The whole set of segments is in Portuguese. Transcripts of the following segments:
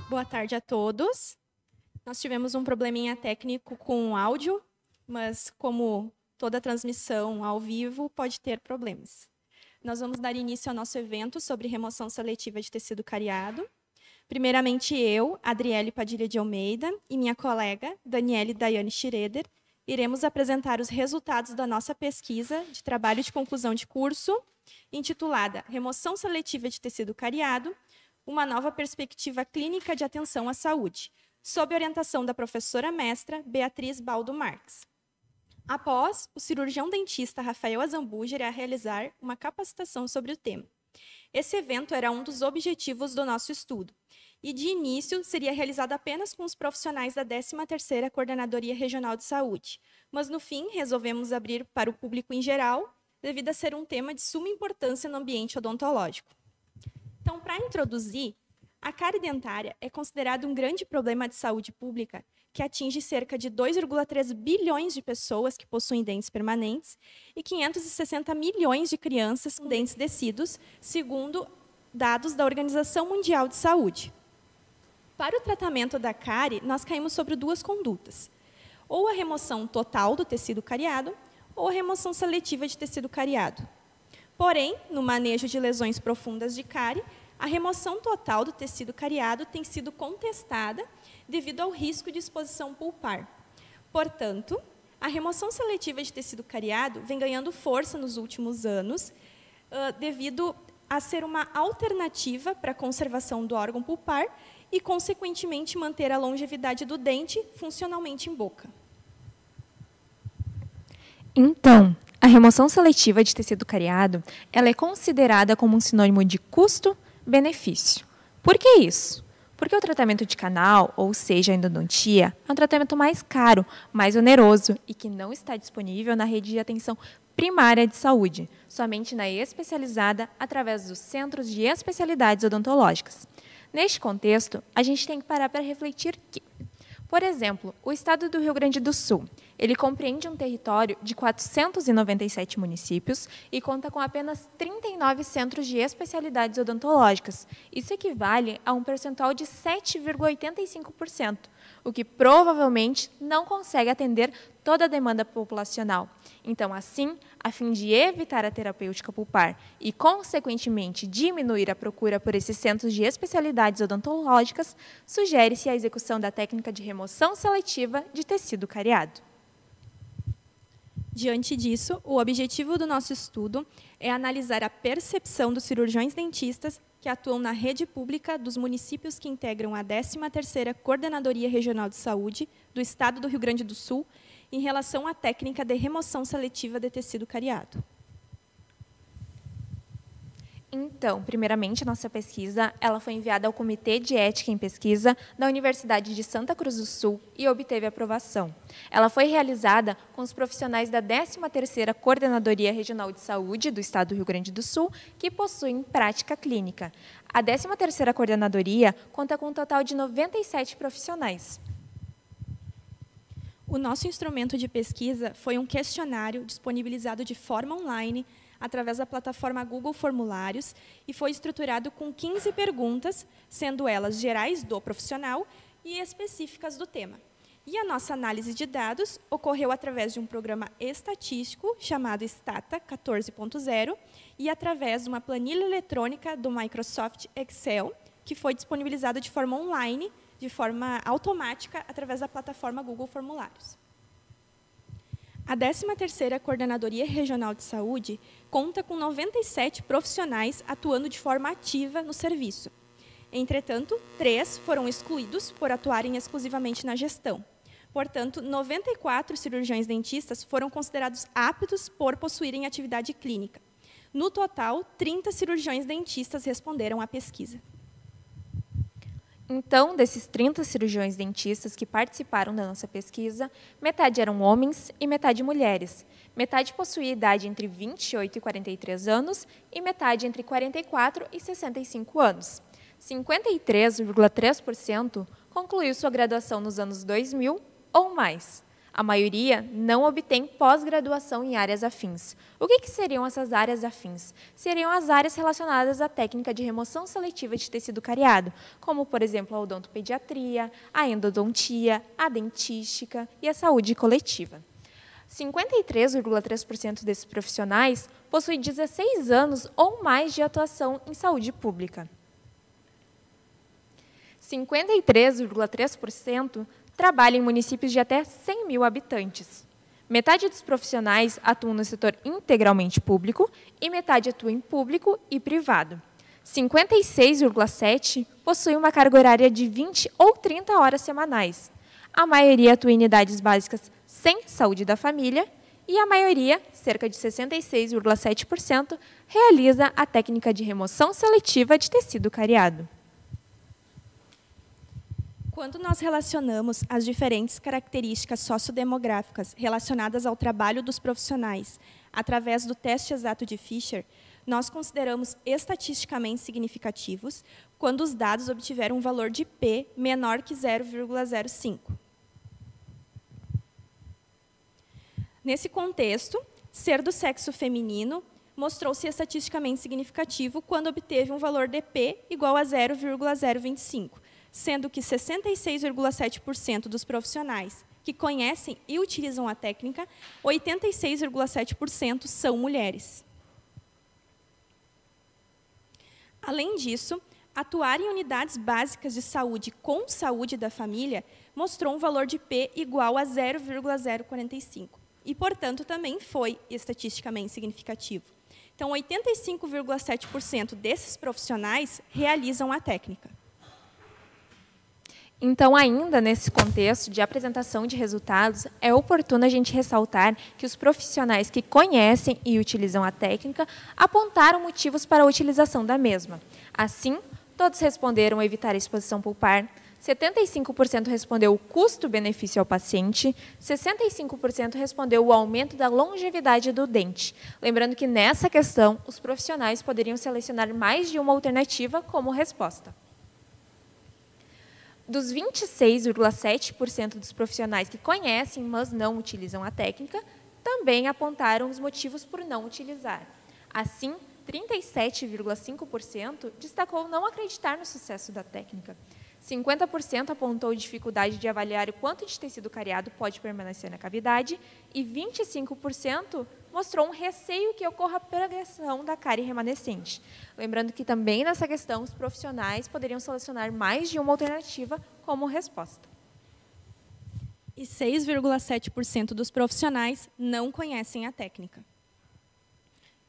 Boa tarde a todos. Nós tivemos um probleminha técnico com o áudio, mas como toda transmissão ao vivo pode ter problemas. Nós vamos dar início ao nosso evento sobre remoção seletiva de tecido cariado. Primeiramente eu, Adriele Padilha de Almeida, e minha colega, Daniele Daiane Schroeder, iremos apresentar os resultados da nossa pesquisa de trabalho de conclusão de curso, intitulada Remoção Seletiva de Tecido Cariado, uma nova perspectiva clínica de atenção à saúde, sob orientação da professora mestra Beatriz Baldo Marques. Após, o cirurgião dentista Rafael Azambuja irá realizar uma capacitação sobre o tema. Esse evento era um dos objetivos do nosso estudo, e de início seria realizado apenas com os profissionais da 13ª Coordenadoria Regional de Saúde, mas no fim resolvemos abrir para o público em geral, devido a ser um tema de suma importância no ambiente odontológico. Então, para introduzir, a cárie dentária é considerada um grande problema de saúde pública que atinge cerca de 2,3 bilhões de pessoas que possuem dentes permanentes e 560 milhões de crianças com dentes descidos, segundo dados da Organização Mundial de Saúde. Para o tratamento da cárie, nós caímos sobre duas condutas: ou a remoção total do tecido cariado, ou a remoção seletiva de tecido cariado. Porém, no manejo de lesões profundas de cárie, a remoção total do tecido cariado tem sido contestada devido ao risco de exposição pulpar. Portanto, a remoção seletiva de tecido cariado vem ganhando força nos últimos anos, devido a ser uma alternativa para a conservação do órgão pulpar e, consequentemente, manter a longevidade do dente funcionalmente em boca. Então, a remoção seletiva de tecido cariado, ela é considerada como um sinônimo de custo-benefício. Por que isso? Porque o tratamento de canal, ou seja, a endodontia, é um tratamento mais caro, mais oneroso e que não está disponível na rede de atenção primária de saúde, somente na especializada através dos centros de especialidades odontológicas. Neste contexto, a gente tem que parar para refletir que, por exemplo, o estado do Rio Grande do Sul, ele compreende um território de 497 municípios e conta com apenas 39 centros de especialidades odontológicas. Isso equivale a um percentual de 7,85%, o que provavelmente não consegue atender toda a demanda populacional. Então, assim, a fim de evitar a terapêutica pulpar e, consequentemente, diminuir a procura por esses centros de especialidades odontológicas, sugere-se a execução da técnica de remoção seletiva de tecido cariado. Diante disso, o objetivo do nosso estudo é analisar a percepção dos cirurgiões dentistas que atuam na rede pública dos municípios que integram a 13ª Coordenadoria Regional de Saúde do Estado do Rio Grande do Sul em relação à técnica de remoção seletiva de tecido cariado. Então, primeiramente, a nossa pesquisa ela foi enviada ao Comitê de Ética em Pesquisa da Universidade de Santa Cruz do Sul e obteve aprovação. Ela foi realizada com os profissionais da 13ª Coordenadoria Regional de Saúde do Estado do Rio Grande do Sul, que possuem prática clínica. A 13ª Coordenadoria conta com um total de 97 profissionais. O nosso instrumento de pesquisa foi um questionário disponibilizado de forma online através da plataforma Google Formulários e foi estruturado com 15 perguntas, sendo elas gerais do profissional e específicas do tema. E a nossa análise de dados ocorreu através de um programa estatístico chamado Stata 14.0 e através de uma planilha eletrônica do Microsoft Excel, que foi disponibilizada de forma online, de forma automática, através da plataforma Google Formulários. A 13ª Coordenadoria Regional de Saúde conta com 97 profissionais atuando de forma ativa no serviço. Entretanto, 3 foram excluídos por atuarem exclusivamente na gestão. Portanto, 94 cirurgiões dentistas foram considerados aptos por possuírem atividade clínica. No total, 30 cirurgiões dentistas responderam à pesquisa. Então, desses 30 cirurgiões dentistas que participaram da nossa pesquisa, metade eram homens e metade mulheres. Metade possuía idade entre 28 e 43 anos e metade entre 44 e 65 anos. 53,3% concluiu sua graduação nos anos 2000 ou mais. A maioria não obtém pós-graduação em áreas afins. O que seriam essas áreas afins? Seriam as áreas relacionadas à técnica de remoção seletiva de tecido cariado, como, por exemplo, a odontopediatria, a endodontia, a dentística e a saúde coletiva. 53,3% desses profissionais possuem 16 anos ou mais de atuação em saúde pública. 53,3% trabalham em municípios de até 100 mil habitantes. Metade dos profissionais atuam no setor integralmente público e metade atua em público e privado. 56,7% possuem uma carga horária de 20 ou 30 horas semanais. A maioria atua em unidades básicas sem saúde da família e a maioria, cerca de 66,7%, realiza a técnica de remoção seletiva de tecido cariado. Quando nós relacionamos as diferentes características sociodemográficas relacionadas ao trabalho dos profissionais através do teste exato de Fisher, nós consideramos estatisticamente significativos quando os dados obtiveram um valor de P menor que 0,05. Nesse contexto, ser do sexo feminino mostrou-se estatisticamente significativo quando obteve um valor de P igual a 0,025. Sendo que 66,7% dos profissionais que conhecem e utilizam a técnica, 86,7% são mulheres. Além disso, atuar em unidades básicas de saúde com saúde da família mostrou um valor de P igual a 0,045 e, portanto, também foi estatisticamente significativo. Então, 85,7% desses profissionais realizam a técnica. Então, ainda nesse contexto de apresentação de resultados, é oportuno a gente ressaltar que os profissionais que conhecem e utilizam a técnica apontaram motivos para a utilização da mesma. Assim, todos responderam evitar a exposição pulpar, 75% respondeu o custo-benefício ao paciente, 65% respondeu o aumento da longevidade do dente. Lembrando que, nessa questão, os profissionais poderiam selecionar mais de uma alternativa como resposta. Dos 26,7% dos profissionais que conhecem, mas não utilizam a técnica, também apontaram os motivos por não utilizar. Assim, 37,5% destacou não acreditar no sucesso da técnica. 50% apontou dificuldade de avaliar o quanto de tecido cariado pode permanecer na cavidade e 25% mostrou um receio que ocorra a progressão da cárie remanescente. Lembrando que também nessa questão os profissionais poderiam selecionar mais de uma alternativa como resposta. E 6,7% dos profissionais não conhecem a técnica.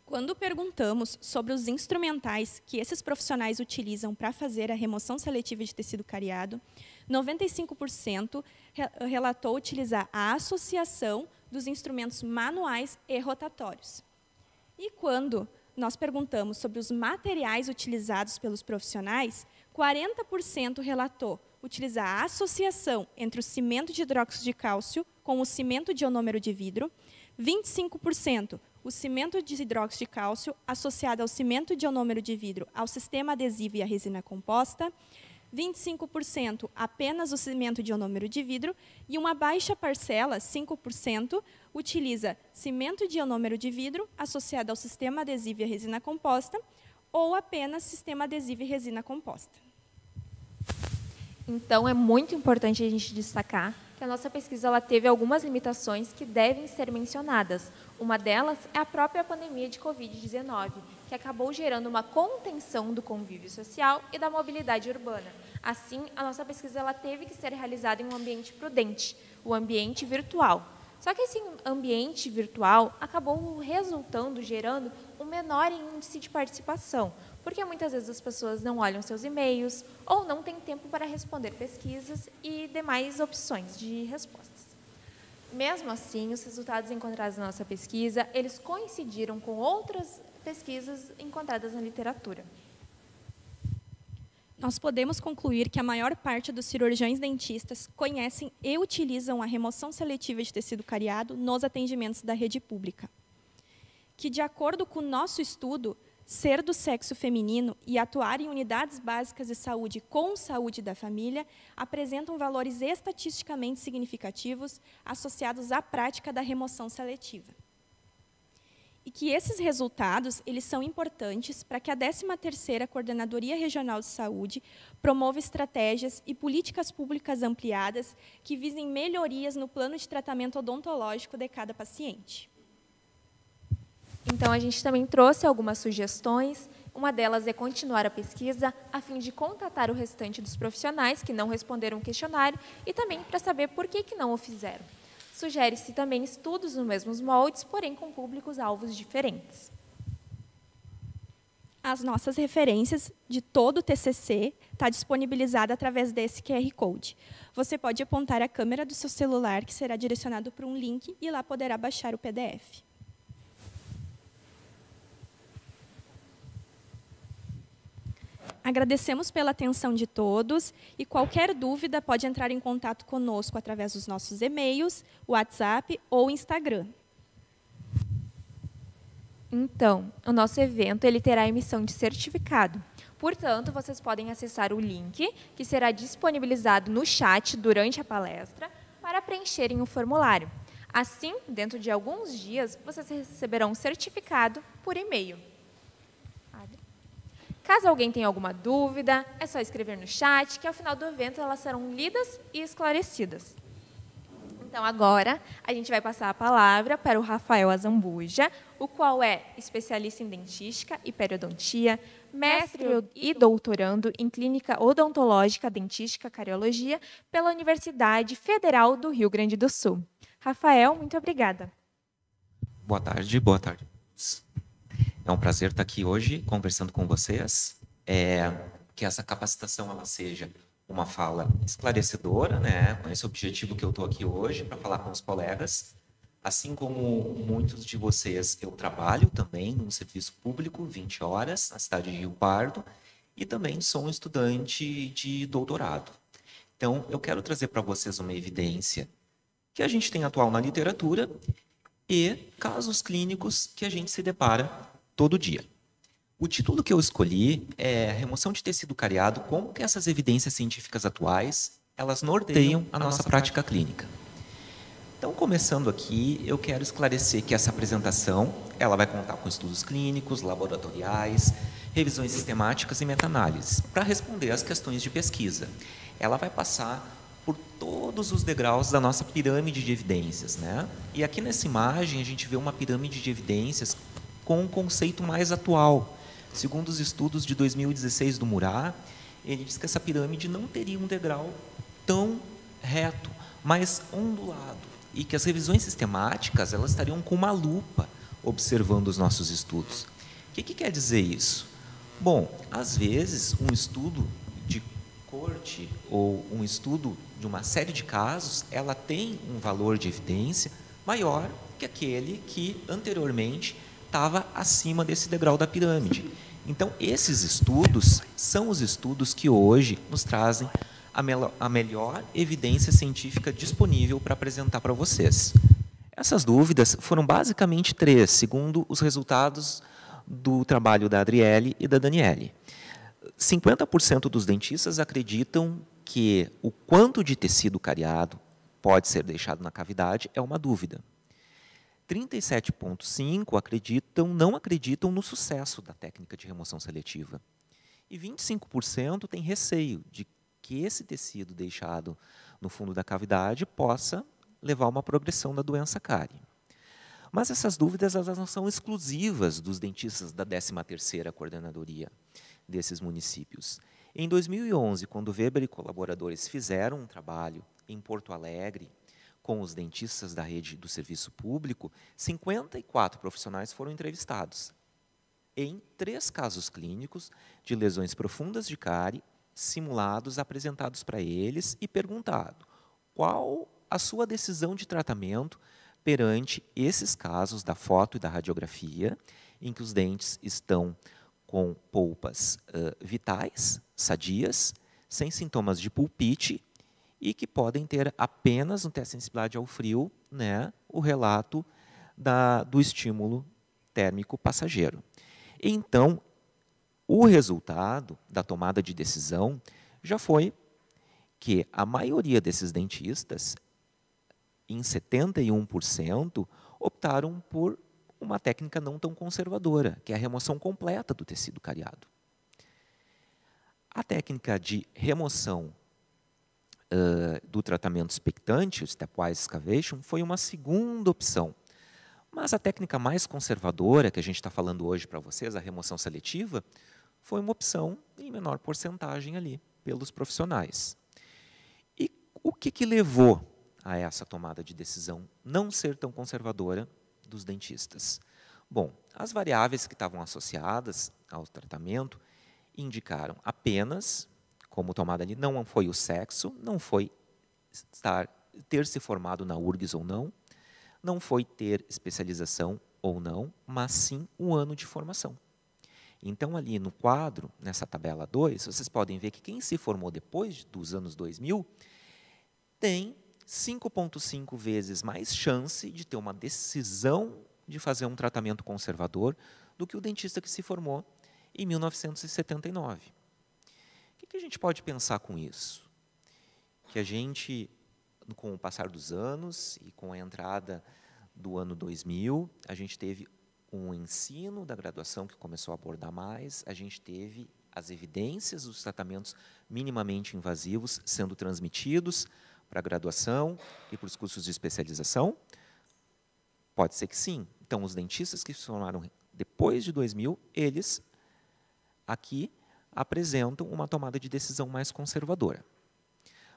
Quando perguntamos sobre os instrumentais que esses profissionais utilizam para fazer a remoção seletiva de tecido cariado, 95% relatou utilizar a associação dos instrumentos manuais e rotatórios. E quando nós perguntamos sobre os materiais utilizados pelos profissionais, 40% relatou utilizar a associação entre o cimento de hidróxido de cálcio com o cimento de ionômero de vidro, 25% o cimento de hidróxido de cálcio associado ao cimento de ionômero de vidro ao sistema adesivo e à resina composta, 25% apenas o cimento de ionômero de vidro e uma baixa parcela, 5%, utiliza cimento de ionômero de vidro associado ao sistema adesivo e à resina composta ou apenas sistema adesivo e resina composta. Então, é muito importante a gente destacar que a nossa pesquisa ela teve algumas limitações que devem ser mencionadas. Uma delas é a própria pandemia de Covid-19, que acabou gerando uma contenção do convívio social e da mobilidade urbana. Assim, a nossa pesquisa ela teve que ser realizada em um ambiente prudente, o ambiente virtual. Só que esse ambiente virtual acabou gerando um menor índice de participação, porque muitas vezes as pessoas não olham seus e-mails ou não têm tempo para responder pesquisas e demais opções de respostas. Mesmo assim, os resultados encontrados na nossa pesquisa, eles coincidiram com outras pesquisas encontradas na literatura. Nós podemos concluir que a maior parte dos cirurgiões dentistas conhecem e utilizam a remoção seletiva de tecido cariado nos atendimentos da rede pública. Que, de acordo com o nosso estudo, ser do sexo feminino e atuar em unidades básicas de saúde com saúde da família apresentam valores estatisticamente significativos associados à prática da remoção seletiva. E que esses resultados eles são importantes para que a 13ª Coordenadoria Regional de Saúde promova estratégias e políticas públicas ampliadas que visem melhorias no plano de tratamento odontológico de cada paciente. Então, a gente também trouxe algumas sugestões. Uma delas é continuar a pesquisa, a fim de contatar o restante dos profissionais que não responderam o questionário e também para saber por que não o fizeram. Sugere-se também estudos nos mesmos moldes, porém com públicos-alvos diferentes. As nossas referências de todo o TCC está disponibilizada através desse QR Code. Você pode apontar a câmera do seu celular, que será direcionado para um link, e lá poderá baixar o PDF. Agradecemos pela atenção de todos e qualquer dúvida pode entrar em contato conosco através dos nossos e-mails, WhatsApp ou Instagram. Então, o nosso evento ele terá emissão de certificado. Portanto, vocês podem acessar o link, que será disponibilizado no chat durante a palestra, para preencherem o formulário. Assim, dentro de alguns dias, vocês receberão um certificado por e-mail. Caso alguém tenha alguma dúvida, é só escrever no chat, que ao final do evento elas serão lidas e esclarecidas. Então, agora, a gente vai passar a palavra para o Rafael Azambuja, o qual é especialista em dentística e periodontia, mestre e doutorando em clínica odontológica, dentística, cariologia, pela Universidade Federal do Rio Grande do Sul. Rafael, muito obrigada. Boa tarde, boa tarde. É um prazer estar aqui hoje conversando com vocês. Que essa capacitação ela seja uma fala esclarecedora, né? Com esse objetivo que eu estou aqui hoje para falar com os colegas. Assim como muitos de vocês, eu trabalho também no serviço público, 20 horas, na cidade de Rio Pardo, e também sou um estudante de doutorado. Então, eu quero trazer para vocês uma evidência que a gente tem atual na literatura e casos clínicos que a gente se depara todo dia. O título que eu escolhi é Remoção de tecido cariado, como que essas evidências científicas atuais, elas norteiam a nossa prática clínica. Então, começando aqui, eu quero esclarecer que essa apresentação, ela vai contar com estudos clínicos, laboratoriais, revisões sistemáticas e meta-análises, para responder às questões de pesquisa. Ela vai passar por todos os degraus da nossa pirâmide de evidências, né? E aqui nessa imagem, a gente vê uma pirâmide de evidências com um conceito mais atual. Segundo os estudos de 2016 do Murat, ele diz que essa pirâmide não teria um degrau tão reto, mas ondulado, e que as revisões sistemáticas elas estariam com uma lupa observando os nossos estudos. O que quer dizer isso? Bom, às vezes, um estudo de corte ou um estudo de uma série de casos, ela tem um valor de evidência maior que aquele que anteriormente estava acima desse degrau da pirâmide. Então, esses estudos são os estudos que hoje nos trazem a melhor evidência científica disponível para apresentar para vocês. Essas dúvidas foram basicamente 3, segundo os resultados do trabalho da Adriele e da Daniele. 50% dos dentistas acreditam que o quanto de tecido cariado pode ser deixado na cavidade é uma dúvida. 37,5% não acreditam no sucesso da técnica de remoção seletiva. E 25% têm receio de que esse tecido deixado no fundo da cavidade possa levar a uma progressão da doença cárie. Mas essas dúvidas elas não são exclusivas dos dentistas da 13ª Coordenadoria desses municípios. Em 2011, quando Weber e colaboradores fizeram um trabalho em Porto Alegre, com os dentistas da rede do serviço público, 54 profissionais foram entrevistados, em 3 casos clínicos de lesões profundas de cárie, simulados apresentados para eles e perguntado qual a sua decisão de tratamento perante esses casos da foto e da radiografia, em que os dentes estão com polpas vitais, sadias, sem sintomas de pulpite, e que podem ter apenas no teste de sensibilidade ao frio, né, o relato do estímulo térmico passageiro. Então, o resultado da tomada de decisão já foi que a maioria desses dentistas, em 71%, optaram por uma técnica não tão conservadora, que é a remoção completa do tecido cariado. A técnica de remoção do tratamento expectante, o stepwise excavation, foi uma segunda opção. Mas a técnica mais conservadora, que a gente está falando hoje para vocês, a remoção seletiva, foi uma opção em menor porcentagem ali, pelos profissionais. E o que levou a essa tomada de decisão não ser tão conservadora dos dentistas? Bom, as variáveis que estavam associadas ao tratamento indicaram apenas, como tomada ali, não foi o sexo, não foi ter se formado na URGS ou não foi ter especialização ou não, mas sim um ano de formação. Então, ali no quadro, nessa tabela 2, vocês podem ver que quem se formou depois dos anos 2000 tem 5,5 vezes mais chance de ter uma decisão de fazer um tratamento conservador do que o dentista que se formou em 1979. O que a gente pode pensar com isso? Que a gente, com o passar dos anos e com a entrada do ano 2000, a gente teve um ensino da graduação que começou a abordar mais, a gente teve as evidências dos tratamentos minimamente invasivos sendo transmitidos para a graduação e para os cursos de especialização? Pode ser que sim. Então, os dentistas que se formaram depois de 2000, eles aqui apresentam uma tomada de decisão mais conservadora.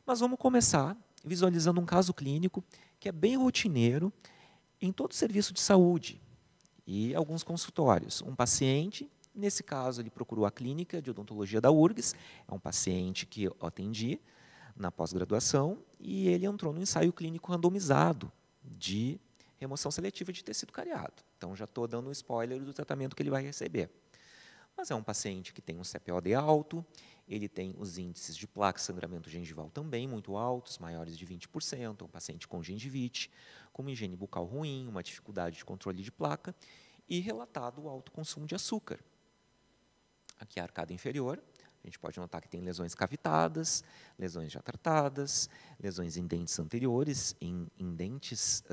Mas vamos começar visualizando um caso clínico que é bem rotineiro em todo serviço de saúde e alguns consultórios. Um paciente, nesse caso, ele procurou a clínica de odontologia da URGS, é um paciente que eu atendi na pós-graduação e ele entrou no ensaio clínico randomizado de remoção seletiva de tecido cariado. Então, já estou dando um spoiler do tratamento que ele vai receber. Mas é um paciente que tem um CPOD alto, ele tem os índices de placa e sangramento gengival também muito altos, maiores de 20%, é um paciente com gengivite, com uma higiene bucal ruim, uma dificuldade de controle de placa e relatado o alto consumo de açúcar. Aqui a arcada inferior, a gente pode notar que tem lesões cavitadas, lesões já tratadas, lesões em dentes anteriores, em dentes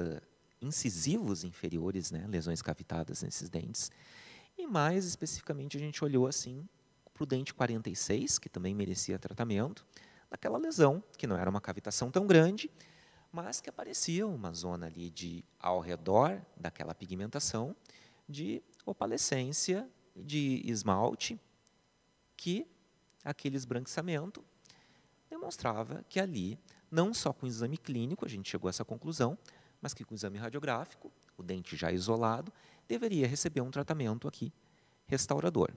incisivos inferiores, né, lesões cavitadas nesses dentes. E mais especificamente a gente olhou assim para o dente 46, que também merecia tratamento, naquela lesão, que não era uma cavitação tão grande, mas que aparecia uma zona ali ao redor daquela pigmentação de opalescência de esmalte, que aquele esbranquiçamento demonstrava que ali, não só com o exame clínico, a gente chegou a essa conclusão, mas que com o exame radiográfico, o dente já isolado, deveria receber um tratamento aqui restaurador.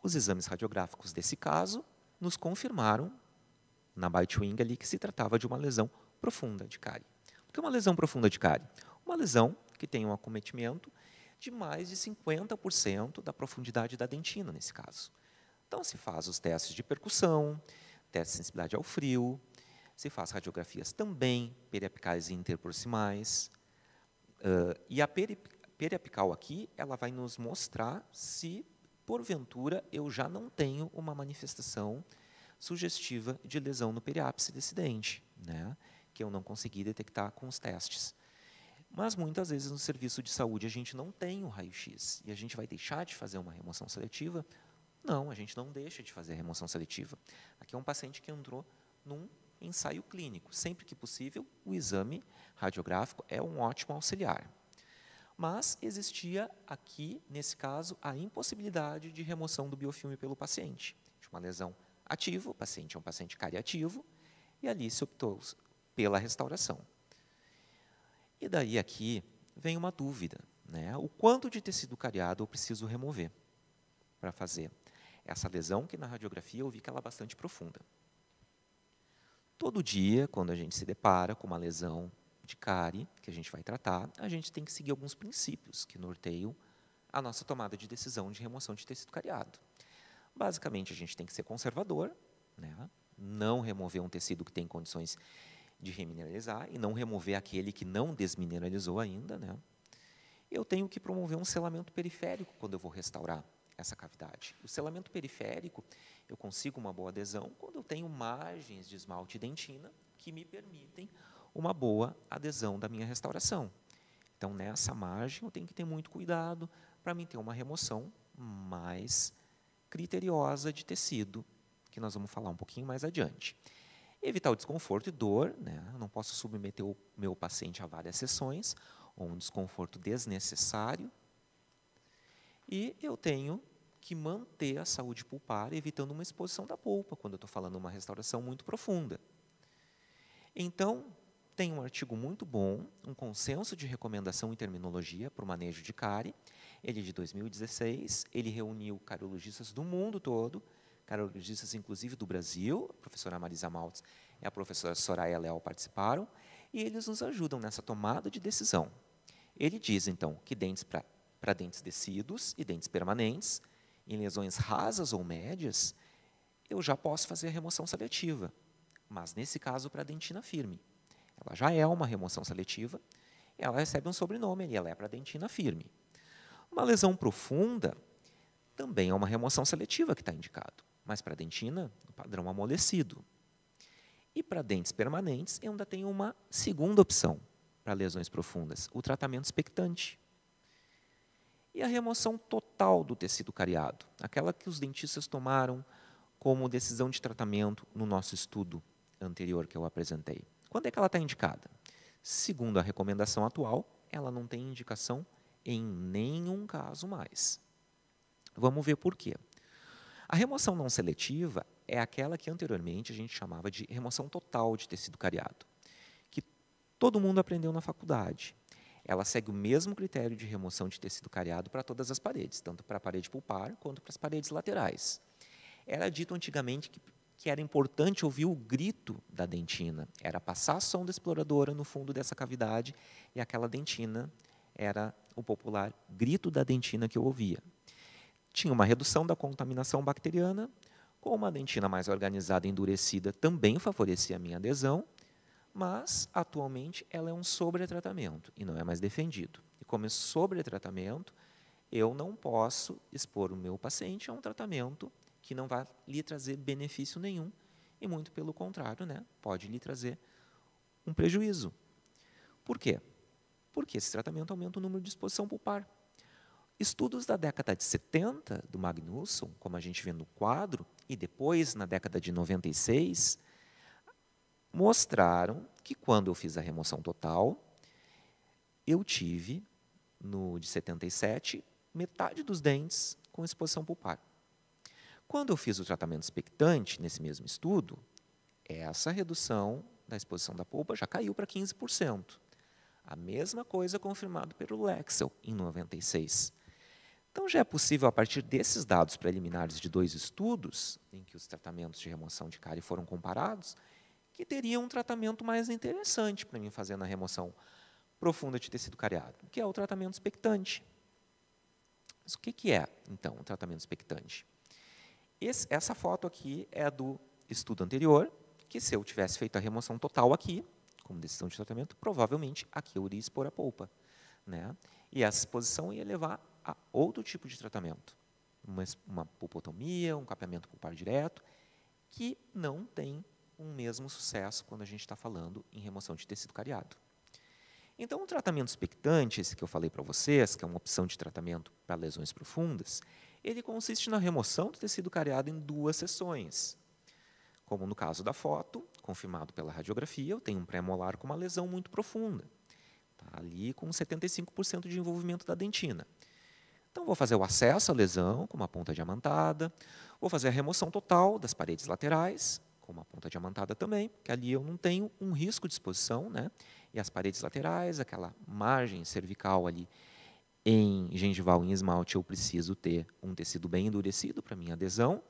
Os exames radiográficos desse caso nos confirmaram, na bite wing ali, que se tratava de uma lesão profunda de cárie. O que é uma lesão profunda de cárie? Uma lesão que tem um acometimento de mais de 50% da profundidade da dentina, nesse caso. Então, se faz os testes de percussão, teste de sensibilidade ao frio, se faz radiografias também periapicais e interproximais. E a periapical aqui, ela vai nos mostrar se, porventura, eu já não tenho uma manifestação sugestiva de lesão no periápice desse dente, né, que eu não consegui detectar com os testes. Mas, muitas vezes, no serviço de saúde, a gente não tem o raio-x. E a gente vai deixar de fazer uma remoção seletiva? Não, a gente não deixa de fazer a remoção seletiva. Aqui é um paciente que entrou num ensaio clínico. Sempre que possível, o exame radiográfico é um ótimo auxiliar. Mas existia aqui, nesse caso, a impossibilidade de remoção do biofilme pelo paciente. De uma lesão ativa, o paciente é um paciente cariativo, e ali se optou pela restauração. E daí aqui vem uma dúvida, né? O quanto de tecido cariado eu preciso remover para fazer essa lesão, que na radiografia eu vi que ela é bastante profunda. Todo dia, quando a gente se depara com uma lesão de cárie, que a gente vai tratar, a gente tem que seguir alguns princípios que norteiam a nossa tomada de decisão de remoção de tecido cariado. Basicamente, a gente tem que ser conservador, né? Não remover um tecido que tem condições de remineralizar e não remover aquele que não desmineralizou ainda, né? eu tenho que promover um selamento periférico quando eu vou restaurar essa cavidade. O selamento periférico, eu consigo uma boa adesão quando eu tenho margens de esmalte e dentina que me permitem uma boa adesão da minha restauração. Então, nessa margem, eu tenho que ter muito cuidado para mim ter uma remoção mais criteriosa de tecido, que nós vamos falar um pouquinho mais adiante. Evitar o desconforto e dor, né? Eu não posso submeter o meu paciente a várias sessões, ou um desconforto desnecessário. E eu tenho que manter a saúde pulpar, evitando uma exposição da polpa, quando eu estou falando de uma restauração muito profunda. Então, tem um artigo muito bom, um consenso de recomendação em terminologia para o manejo de cárie. Ele é de 2016, ele reuniu cariologistas do mundo todo, cariologistas inclusive do Brasil, a professora Marisa Maltz e a professora Soraya Leal participaram, e eles nos ajudam nessa tomada de decisão. Ele diz, então, que dentes para dentes decíduos e dentes permanentes, em lesões rasas ou médias, eu já posso fazer a remoção seletiva, mas nesse caso para dentina firme. Ela já é uma remoção seletiva, ela recebe um sobrenome, ela é para dentina firme. Uma lesão profunda também é uma remoção seletiva que está indicado, mas para dentina, o padrão amolecido. E para dentes permanentes, eu ainda tenho uma segunda opção para lesões profundas, o tratamento expectante. E a remoção total do tecido cariado, aquela que os dentistas tomaram como decisão de tratamento no nosso estudo anterior que eu apresentei. Quando é que ela está indicada? Segundo a recomendação atual, ela não tem indicação em nenhum caso mais. Vamos ver por quê. A remoção não seletiva é aquela que anteriormente a gente chamava de remoção total de tecido cariado, que todo mundo aprendeu na faculdade. Ela segue o mesmo critério de remoção de tecido cariado para todas as paredes, tanto para a parede pulpar quanto para as paredes laterais. Era dito antigamente que era importante ouvir o grito da dentina, era passar a sonda exploradora no fundo dessa cavidade e aquela dentina era o popular grito da dentina que eu ouvia. Tinha uma redução da contaminação bacteriana, com uma dentina mais organizada e endurecida também favorecia a minha adesão, mas, atualmente, ela é um sobretratamento e não é mais defendido. E como é sobretratamento, eu não posso expor o meu paciente a um tratamento que não vai lhe trazer benefício nenhum e, muito pelo contrário, né, pode lhe trazer um prejuízo. Por quê? Porque esse tratamento aumenta o número de exposição pulpar. Estudos da década de 70, do Magnusson, como a gente vê no quadro, e depois, na década de 96, mostraram que, quando eu fiz a remoção total, eu tive, no de 77, metade dos dentes com exposição pulpar. Quando eu fiz o tratamento expectante, nesse mesmo estudo, essa redução da exposição da polpa já caiu para 15%. A mesma coisa confirmado pelo Lexel, em 96. Então, já é possível, a partir desses dados preliminares de 2 estudos, em que os tratamentos de remoção de cárie foram comparados, que teria um tratamento mais interessante para mim fazer na remoção profunda de tecido cariado, que é o tratamento expectante. Mas o que é, então, o tratamento expectante? Essa foto aqui é do estudo anterior, que se eu tivesse feito a remoção total aqui, como decisão de tratamento, provavelmente aqui eu iria expor a polpa, né? E essa exposição ia levar a outro tipo de tratamento, uma pulpotomia, um capeamento pulpar direto, que não tem um mesmo sucesso quando a gente está falando em remoção de tecido cariado. Então, o tratamento expectante, esse que eu falei para vocês, que é uma opção de tratamento para lesões profundas, ele consiste na remoção do tecido cariado em 2 sessões. Como no caso da foto, confirmado pela radiografia, eu tenho um pré-molar com uma lesão muito profunda. Está ali com 75% de envolvimento da dentina. Então, vou fazer o acesso à lesão com uma ponta diamantada, vou fazer a remoção total das paredes laterais, com uma ponta diamantada também, porque ali eu não tenho um risco de exposição, né? E as paredes laterais, aquela margem cervical ali em gengival em esmalte, eu preciso ter um tecido bem endurecido para minha adesão.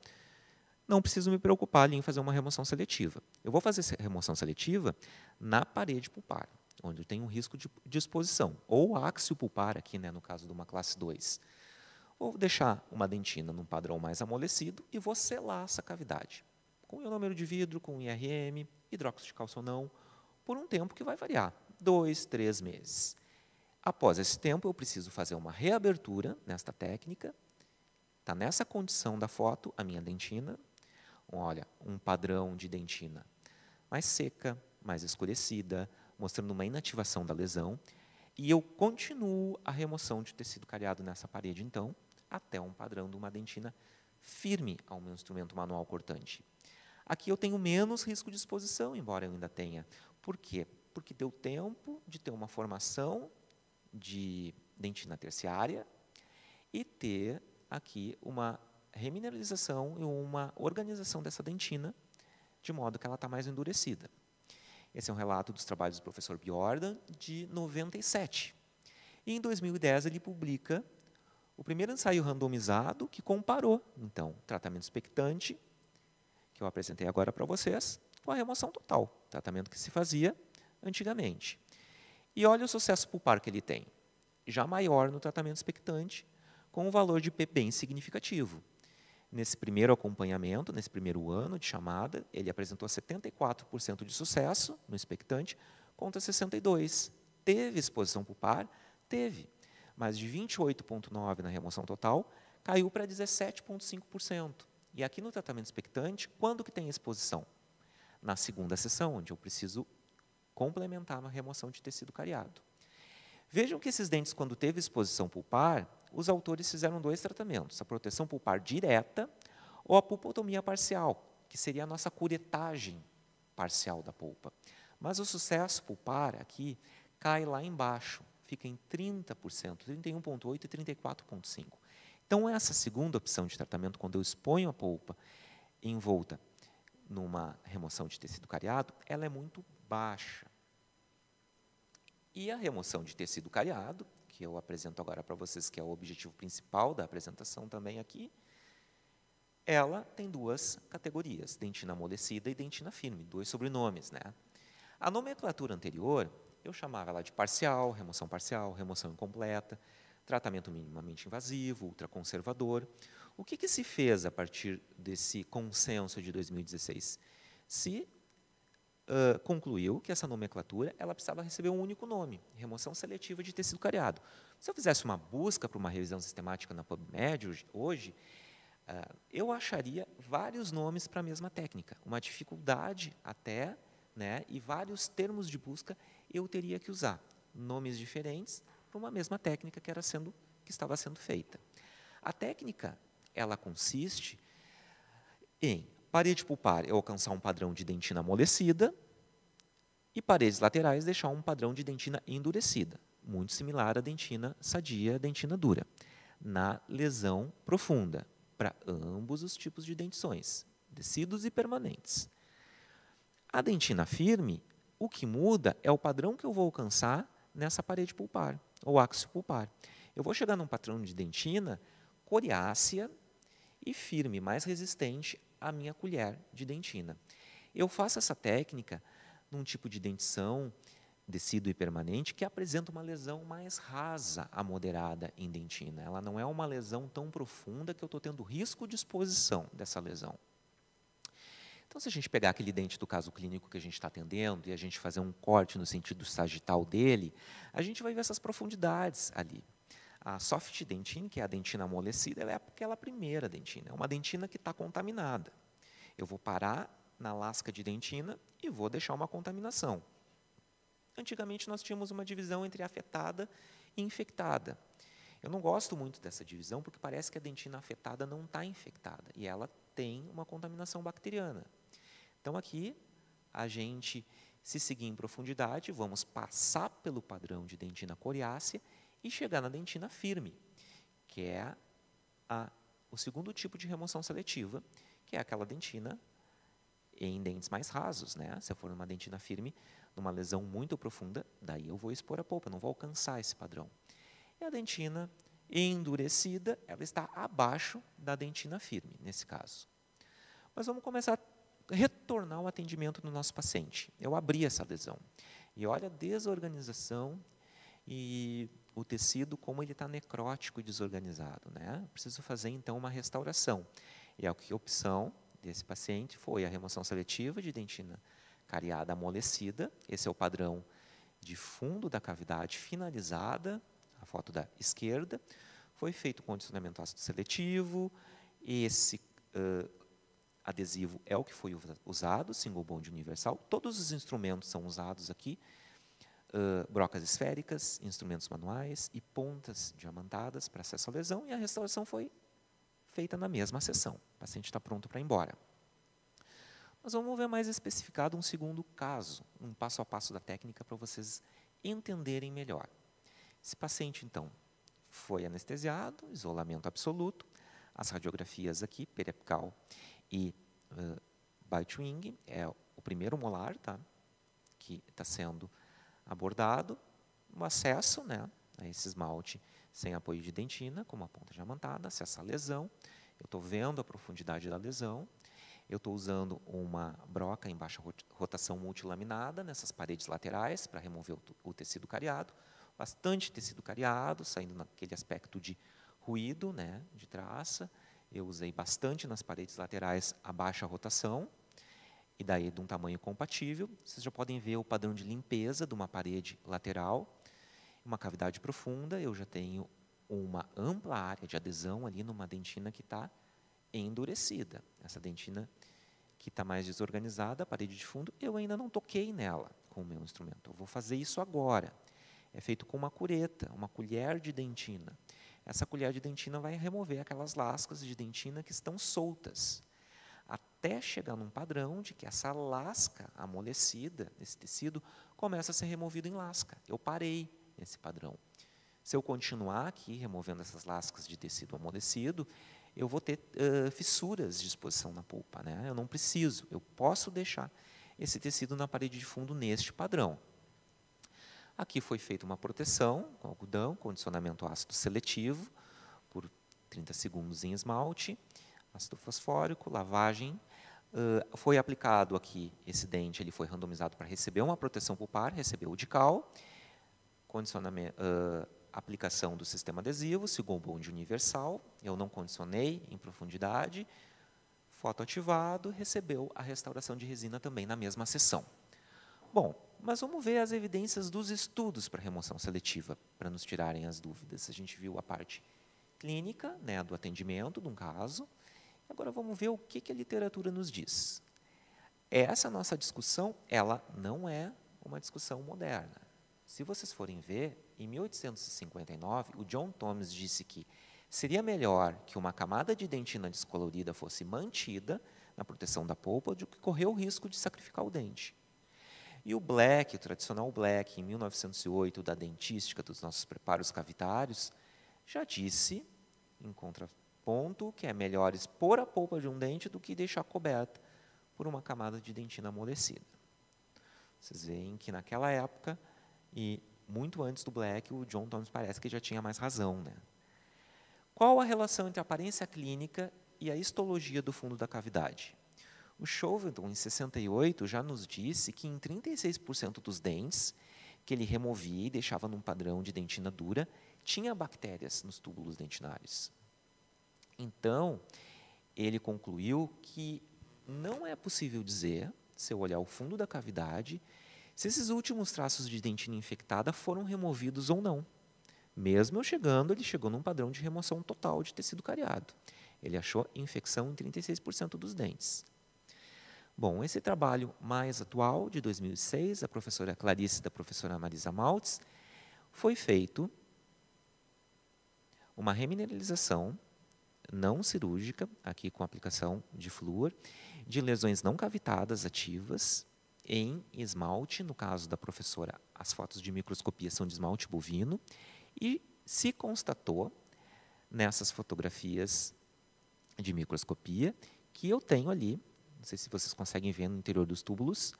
Não preciso me preocupar ali em fazer uma remoção seletiva. Eu vou fazer essa remoção seletiva na parede pulpar, onde eu tenho um risco de exposição, ou áxio pulpar aqui, né, no caso de uma classe 2. Vou deixar uma dentina num padrão mais amolecido e vou selar essa cavidade, com ionômero de vidro, com IRM, hidróxido de cálcio ou não, por um tempo que vai variar, 2, 3 meses. Após esse tempo, eu preciso fazer uma reabertura nesta técnica. Está nessa condição da foto a minha dentina. Olha, um padrão de dentina mais seca, mais escurecida, mostrando uma inativação da lesão. E eu continuo a remoção de tecido cariado nessa parede, então, até um padrão de uma dentina firme ao meu instrumento manual cortante. Aqui eu tenho menos risco de exposição, embora eu ainda tenha. Por quê? Porque deu tempo de ter uma formação de dentina terciária e ter aqui uma remineralização e uma organização dessa dentina, de modo que ela está mais endurecida. Esse é um relato dos trabalhos do professor Bjordan, de 97. E, em 2010, ele publica o primeiro ensaio randomizado que comparou, então, tratamento expectante, que eu apresentei agora para vocês, com a remoção total, tratamento que se fazia antigamente. E olha o sucesso pulpar que ele tem, já maior no tratamento expectante, com um valor de P bem significativo. Nesse primeiro acompanhamento, nesse primeiro ano de chamada, ele apresentou 74% de sucesso no expectante, contra 62%. Teve exposição pulpar? Teve. Mas de 28,9% na remoção total, caiu para 17,5%. E aqui no tratamento expectante, quando que tem exposição? Na segunda sessão, onde eu preciso complementar uma remoção de tecido cariado. Vejam que esses dentes, quando teve exposição pulpar, os autores fizeram 2 tratamentos, a proteção pulpar direta ou a pulpotomia parcial, que seria a nossa curetagem parcial da polpa. Mas o sucesso pulpar aqui cai lá embaixo, fica em 30%, 31,8% e 34,5%. Então, essa segunda opção de tratamento, quando eu exponho a polpa envolta numa remoção de tecido cariado, ela é muito baixa. E a remoção de tecido cariado, que eu apresento agora para vocês, que é o objetivo principal da apresentação também aqui, ela tem 2 categorias, dentina amolecida e dentina firme, 2 sobrenomes, né? A nomenclatura anterior, eu chamava ela de parcial, remoção incompleta, tratamento minimamente invasivo, ultraconservador. O que se fez a partir desse consenso de 2016? Se concluiu que essa nomenclatura ela precisava receber um único nome, remoção seletiva de tecido cariado. Se eu fizesse uma busca para uma revisão sistemática na PubMed hoje, eu acharia vários nomes para a mesma técnica, uma dificuldade até, né, e vários termos de busca eu teria que usar, nomes diferentes para uma mesma técnica que estava sendo feita. A técnica, ela consiste em parede pulpar eu alcançar um padrão de dentina amolecida e paredes laterais deixar um padrão de dentina endurecida, muito similar à dentina sadia, dentina dura, na lesão profunda, para ambos os tipos de dentições, decíduos e permanentes. A dentina firme, o que muda é o padrão que eu vou alcançar nessa parede pulpar, ou áxio pulpar. Eu vou chegar num padrão de dentina coriácea e firme, mais resistente à minha colher de dentina. Eu faço essa técnica num tipo de dentição decíduo e permanente que apresenta uma lesão mais rasa a moderada em dentina. Ela não é uma lesão tão profunda que eu estou tendo risco de exposição dessa lesão. Então, se a gente pegar aquele dente do caso clínico que a gente está atendendo e a gente fazer um corte no sentido sagital dele, a gente vai ver essas profundidades ali. A soft dentine, que é a dentina amolecida, ela é aquela primeira dentina, é uma dentina que está contaminada. Eu vou parar na lasca de dentina e vou deixar uma contaminação. Antigamente, nós tínhamos uma divisão entre afetada e infectada. Eu não gosto muito dessa divisão, porque parece que a dentina afetada não está infectada, e ela tem uma contaminação bacteriana. Então, aqui, a gente, se seguir em profundidade, vamos passar pelo padrão de dentina coriácea e chegar na dentina firme, que é o segundo tipo de remoção seletiva, que é aquela dentina em dentes mais rasos, né? Se eu for numa dentina firme, numa lesão muito profunda, daí eu vou expor a polpa, não vou alcançar esse padrão. E a dentina endurecida, ela está abaixo da dentina firme, nesse caso. Mas vamos começar a retornar o atendimento do nosso paciente. Eu abri essa lesão. E olha a desorganização e o tecido, como ele está necrótico e desorganizado, né? Preciso fazer, então, uma restauração. E a opção desse paciente foi a remoção seletiva de dentina cariada amolecida. Esse é o padrão de fundo da cavidade finalizada, a foto da esquerda, foi feito condicionamento ácido seletivo, esse adesivo é o que foi usado, single bond universal, todos os instrumentos são usados aqui, brocas esféricas, instrumentos manuais e pontas diamantadas para acesso à lesão, e a restauração foi feita na mesma sessão. O paciente está pronto para ir embora. Nós vamos ver mais especificado um segundo caso, um passo a passo da técnica para vocês entenderem melhor. Esse paciente, então, foi anestesiado, isolamento absoluto, as radiografias aqui, periapical e bite-wing, é o primeiro molar, tá, que está sendo abordado, o acesso, né, a esse esmalte sem apoio de dentina, com uma ponta diamantada, acesso à lesão, eu estou vendo a profundidade da lesão, eu estou usando uma broca em baixa rotação multilaminada nessas paredes laterais para remover o tecido cariado, bastante tecido cariado, saindo naquele aspecto de ruído, né, de traça. Eu usei bastante nas paredes laterais a baixa rotação, e daí de um tamanho compatível. Vocês já podem ver o padrão de limpeza de uma parede lateral, uma cavidade profunda, eu já tenho uma ampla área de adesão ali numa dentina que está endurecida. Essa dentina que está mais desorganizada, a parede de fundo, eu ainda não toquei nela com o meu instrumento. Eu vou fazer isso agora. É feito com uma cureta, uma colher de dentina. Essa colher de dentina vai remover aquelas lascas de dentina que estão soltas, até chegar num padrão de que essa lasca amolecida, esse tecido, começa a ser removido em lasca. Eu parei nesse padrão. Se eu continuar aqui removendo essas lascas de tecido amolecido, eu vou ter fissuras de exposição na polpa, né? Eu não preciso, eu posso deixar esse tecido na parede de fundo neste padrão. Aqui foi feita uma proteção com algodão, condicionamento ácido seletivo, por 30 segundos em esmalte, ácido fosfórico, lavagem. Foi aplicado aqui, esse dente ele foi randomizado para receber uma proteção pulpar, recebeu o Dical, condicionamento, aplicação do sistema adesivo, single bond universal, eu não condicionei em profundidade, fotoativado, recebeu a restauração de resina também na mesma sessão. Bom, mas vamos ver as evidências dos estudos para remoção seletiva, para nos tirarem as dúvidas. A gente viu a parte clínica, né, do atendimento de um caso, agora vamos ver o que a literatura nos diz. Essa nossa discussão, ela não é uma discussão moderna. Se vocês forem ver, em 1859, o John Thomas disse que seria melhor que uma camada de dentina descolorida fosse mantida na proteção da polpa do que correr o risco de sacrificar o dente. E o Black, o tradicional Black, em 1908, da dentística dos nossos preparos cavitários, já disse, em contraponto, que é melhor expor a polpa de um dente do que deixar coberta por uma camada de dentina amolecida. Vocês veem que naquela época, e muito antes do Black, o John Thomas parece que já tinha mais razão, né? Qual a relação entre a aparência clínica e a histologia do fundo da cavidade? O Chauvelin, em 68, já nos disse que em 36% dos dentes que ele removia e deixava num padrão de dentina dura, tinha bactérias nos túbulos dentinários. Então, ele concluiu que não é possível dizer, se eu olhar o fundo da cavidade, se esses últimos traços de dentina infectada foram removidos ou não. Mesmo eu chegando, ele chegou num padrão de remoção total de tecido cariado. Ele achou infecção em 36% dos dentes. Bom, esse trabalho mais atual, de 2006, da professora Clarice e da professora Marisa Maltz, foi feito uma remineralização não cirúrgica, aqui com aplicação de flúor, de lesões não cavitadas ativas em esmalte, no caso da professora, as fotos de microscopia são de esmalte bovino, e se constatou, nessas fotografias de microscopia, que eu tenho ali, não sei se vocês conseguem ver no interior dos túbulos,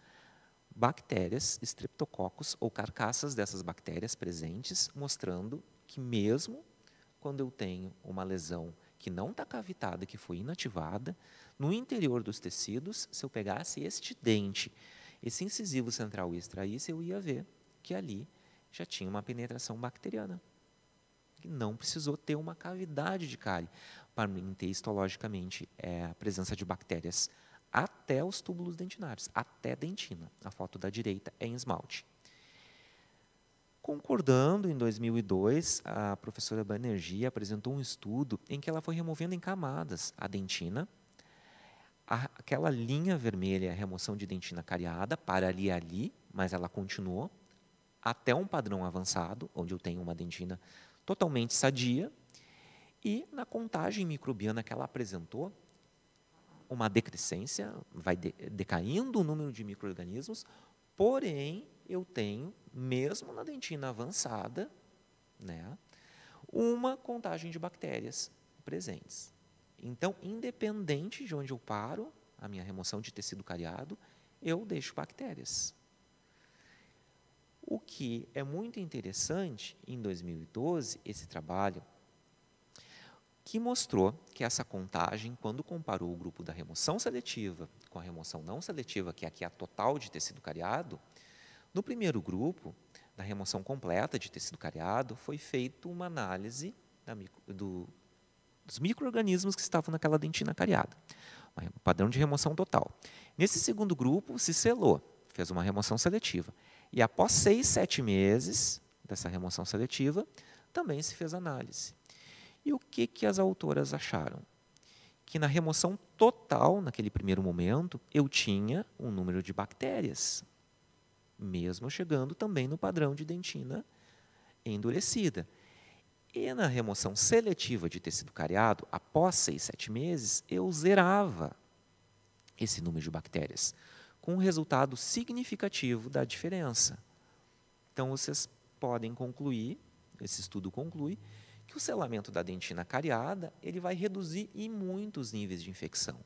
bactérias, streptococcus ou carcaças dessas bactérias presentes, mostrando que mesmo quando eu tenho uma lesão que não está cavitada, que foi inativada, no interior dos tecidos, se eu pegasse este dente, esse incisivo central e extraísse, eu ia ver que ali já tinha uma penetração bacteriana. Que não precisou ter uma cavidade de cárie para manter histologicamente a presença de bactérias até os túbulos dentinários, até dentina. A foto da direita é em esmalte. Concordando, em 2002, a professora Banerjee apresentou um estudo em que ela foi removendo em camadas a dentina, aquela linha vermelha é a remoção de dentina cariada, para ali, mas ela continuou, até um padrão avançado, onde eu tenho uma dentina totalmente sadia, e na contagem microbiana que ela apresentou, uma decrescência, vai decaindo o número de micro-organismos, porém, eu tenho, mesmo na dentina avançada, né, uma contagem de bactérias presentes. Então, independente de onde eu paro, a minha remoção de tecido cariado, eu deixo bactérias. O que é muito interessante, em 2012, esse trabalho, que mostrou que essa contagem, quando comparou o grupo da remoção seletiva com a remoção não seletiva, que aqui é a total de tecido cariado, no primeiro grupo, da remoção completa de tecido cariado, foi feita uma análise dos micro-organismos que estavam naquela dentina cariada, um padrão de remoção total. Nesse segundo grupo, se selou, fez uma remoção seletiva. E após 6, 7 meses dessa remoção seletiva, também se fez análise. E o que as autoras acharam? Que na remoção total, naquele primeiro momento, eu tinha um número de bactérias, mesmo chegando também no padrão de dentina endurecida. E na remoção seletiva de tecido cariado, após 6, 7 meses, eu zerava esse número de bactérias, com um resultado significativo da diferença. Então, vocês podem concluir, esse estudo conclui, que o selamento da dentina cariada ele vai reduzir em muito os níveis de infecção.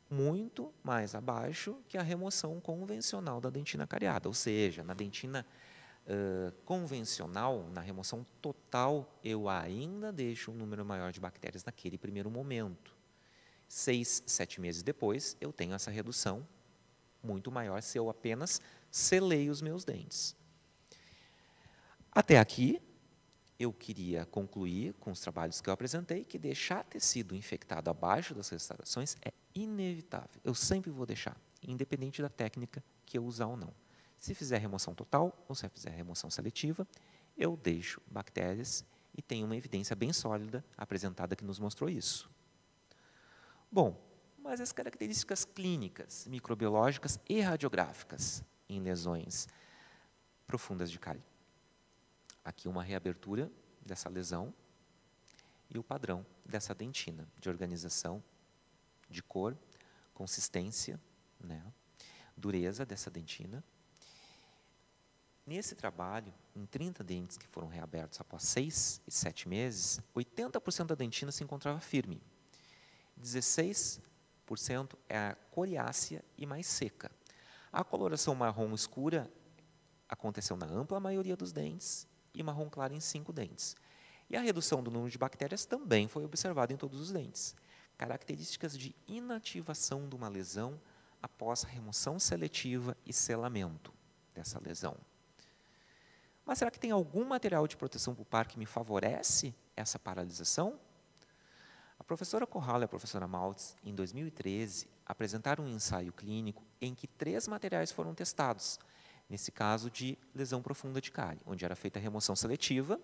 Muito mais abaixo que a remoção convencional da dentina cariada. Ou seja, na dentina convencional, na remoção total, eu ainda deixo um número maior de bactérias naquele primeiro momento. 6, 7 meses depois, eu tenho essa redução muito maior se eu apenas selei os meus dentes. Até aqui, eu queria concluir com os trabalhos que eu apresentei que deixar tecido infectado abaixo das restaurações é inevitável. Eu sempre vou deixar, independente da técnica que eu usar ou não. Se fizer remoção total ou se fizer remoção seletiva, eu deixo bactérias e tem uma evidência bem sólida apresentada que nos mostrou isso. Bom, mas as características clínicas, microbiológicas e radiográficas em lesões profundas de cárie. Aqui uma reabertura dessa lesão e o padrão dessa dentina, de organização, de cor, consistência, né, dureza dessa dentina. Nesse trabalho, em 30 dentes que foram reabertos após 6 e 7 meses, 80% da dentina se encontrava firme. 16% é coriácea e mais seca. A coloração marrom escura aconteceu na ampla maioria dos dentes e marrom claro em 5 dentes. E a redução do número de bactérias também foi observada em todos os dentes. Características de inativação de uma lesão após remoção seletiva e selamento dessa lesão. Mas será que tem algum material de proteção pulpar que me favorece essa paralisação? A professora Corral e a professora Maltz, em 2013, apresentaram um ensaio clínico em que 3 materiais foram testados, nesse caso de lesão profunda de cárie, onde era feita a remoção seletiva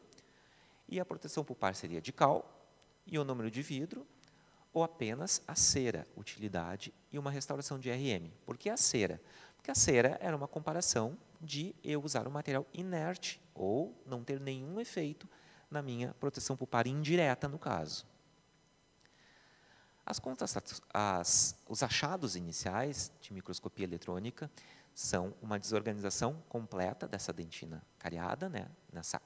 e a proteção pulpar seria de cal, ionômero de vidro ou apenas a cera, utilidade e uma restauração de RM. Por que a cera? Porque a cera era uma comparação de eu usar um material inerte ou não ter nenhum efeito na minha proteção pulpar indireta, no caso. Os achados iniciais de microscopia eletrônica são uma desorganização completa dessa dentina cariada, né, nessa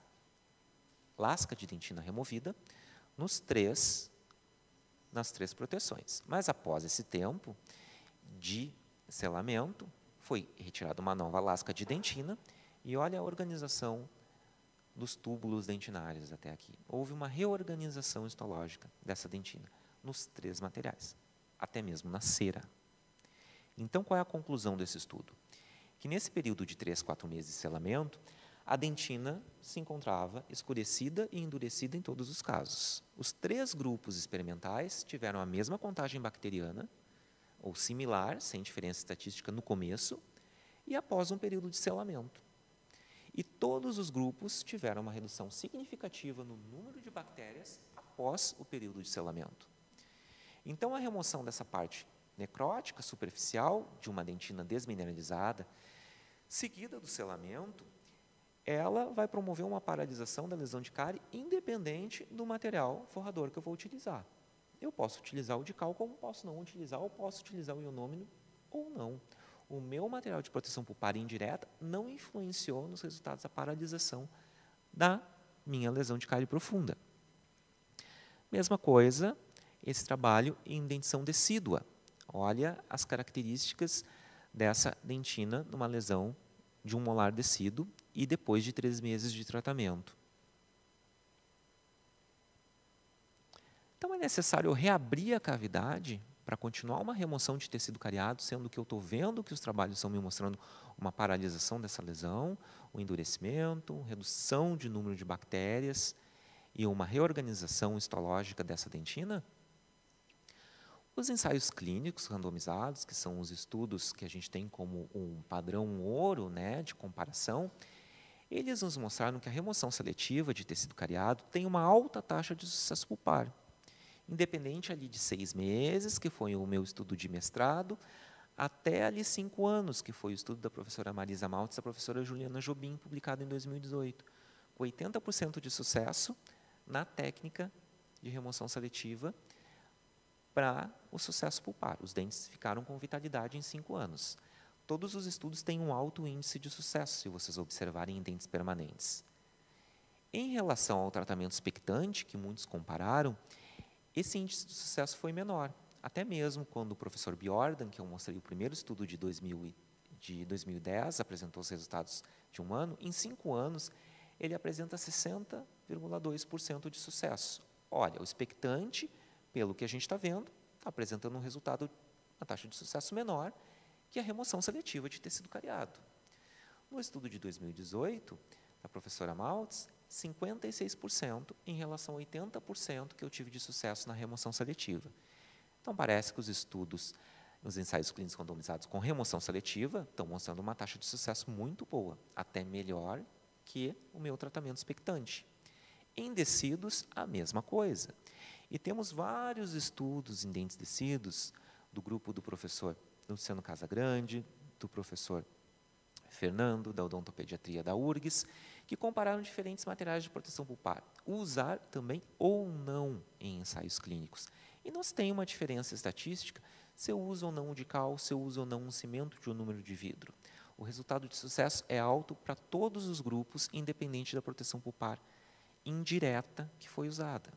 lasca de dentina removida, nas três proteções. Mas após esse tempo de selamento, foi retirada uma nova lasca de dentina e olha a organização dos túbulos dentinários até aqui. Houve uma reorganização histológica dessa dentina nos 3 materiais, até mesmo na cera. Então, qual é a conclusão desse estudo? Que nesse período de 3, 4 meses de selamento, a dentina se encontrava escurecida e endurecida em todos os casos. Os 3 grupos experimentais tiveram a mesma contagem bacteriana, ou similar, sem diferença estatística no começo, e após um período de selamento. E todos os grupos tiveram uma redução significativa no número de bactérias após o período de selamento. Então, a remoção dessa parte necrótica superficial de uma dentina desmineralizada, seguida do selamento, ela vai promover uma paralisação da lesão de cárie independente do material forrador que eu vou utilizar. Eu posso utilizar o Dical, como posso não utilizar, ou posso utilizar o ionômino ou não. O meu material de proteção pulpar indireta não influenciou nos resultados da paralisação da minha lesão de cárie profunda. Mesma coisa, esse trabalho em dentição decídua. Olha as características dessa dentina numa lesão de um molar decíduo e depois de 3 meses de tratamento. Então, é necessário reabrir a cavidade para continuar uma remoção de tecido cariado, sendo que eu estou vendo que os trabalhos estão me mostrando uma paralisação dessa lesão, um endurecimento, redução de número de bactérias e uma reorganização histológica dessa dentina? Os ensaios clínicos randomizados, que são os estudos que a gente tem como um padrão ouro, né, de comparação, eles nos mostraram que a remoção seletiva de tecido cariado tem uma alta taxa de sucesso pulpar, independente ali de 6 meses, que foi o meu estudo de mestrado, até ali 5 anos, que foi o estudo da professora Marisa Maltz e da professora Juliana Jobim, publicado em 2018, com 80% de sucesso na técnica de remoção seletiva para o sucesso pulpar. Os dentes ficaram com vitalidade em 5 anos. Todos os estudos têm um alto índice de sucesso, se vocês observarem em dentes permanentes. Em relação ao tratamento expectante, que muitos compararam, esse índice de sucesso foi menor. Até mesmo quando o professor Bjordan, que eu mostrei o primeiro estudo de 2010, apresentou os resultados de 1 ano, em 5 anos, ele apresenta 60,2% de sucesso. Olha, o expectante, pelo que a gente está vendo, está apresentando um resultado, uma taxa de sucesso menor que a remoção seletiva de tecido cariado. No estudo de 2018, da professora Maltz, 56% em relação a 80% que eu tive de sucesso na remoção seletiva. Então, parece que os estudos, os ensaios clínicos randomizados com remoção seletiva estão mostrando uma taxa de sucesso muito boa, até melhor que o meu tratamento expectante. Em decíduos, a mesma coisa. E temos vários estudos em dentes decíduos do grupo do professor Luciano Casagrande, do professor Fernando, da odontopediatria da URGS, que compararam diferentes materiais de proteção pulpar, usar também ou não em ensaios clínicos. E nós tem uma diferença estatística se eu uso ou não o Dical, se eu uso ou não um cimento de um número de vidro. O resultado de sucesso é alto para todos os grupos, independente da proteção pulpar indireta que foi usada.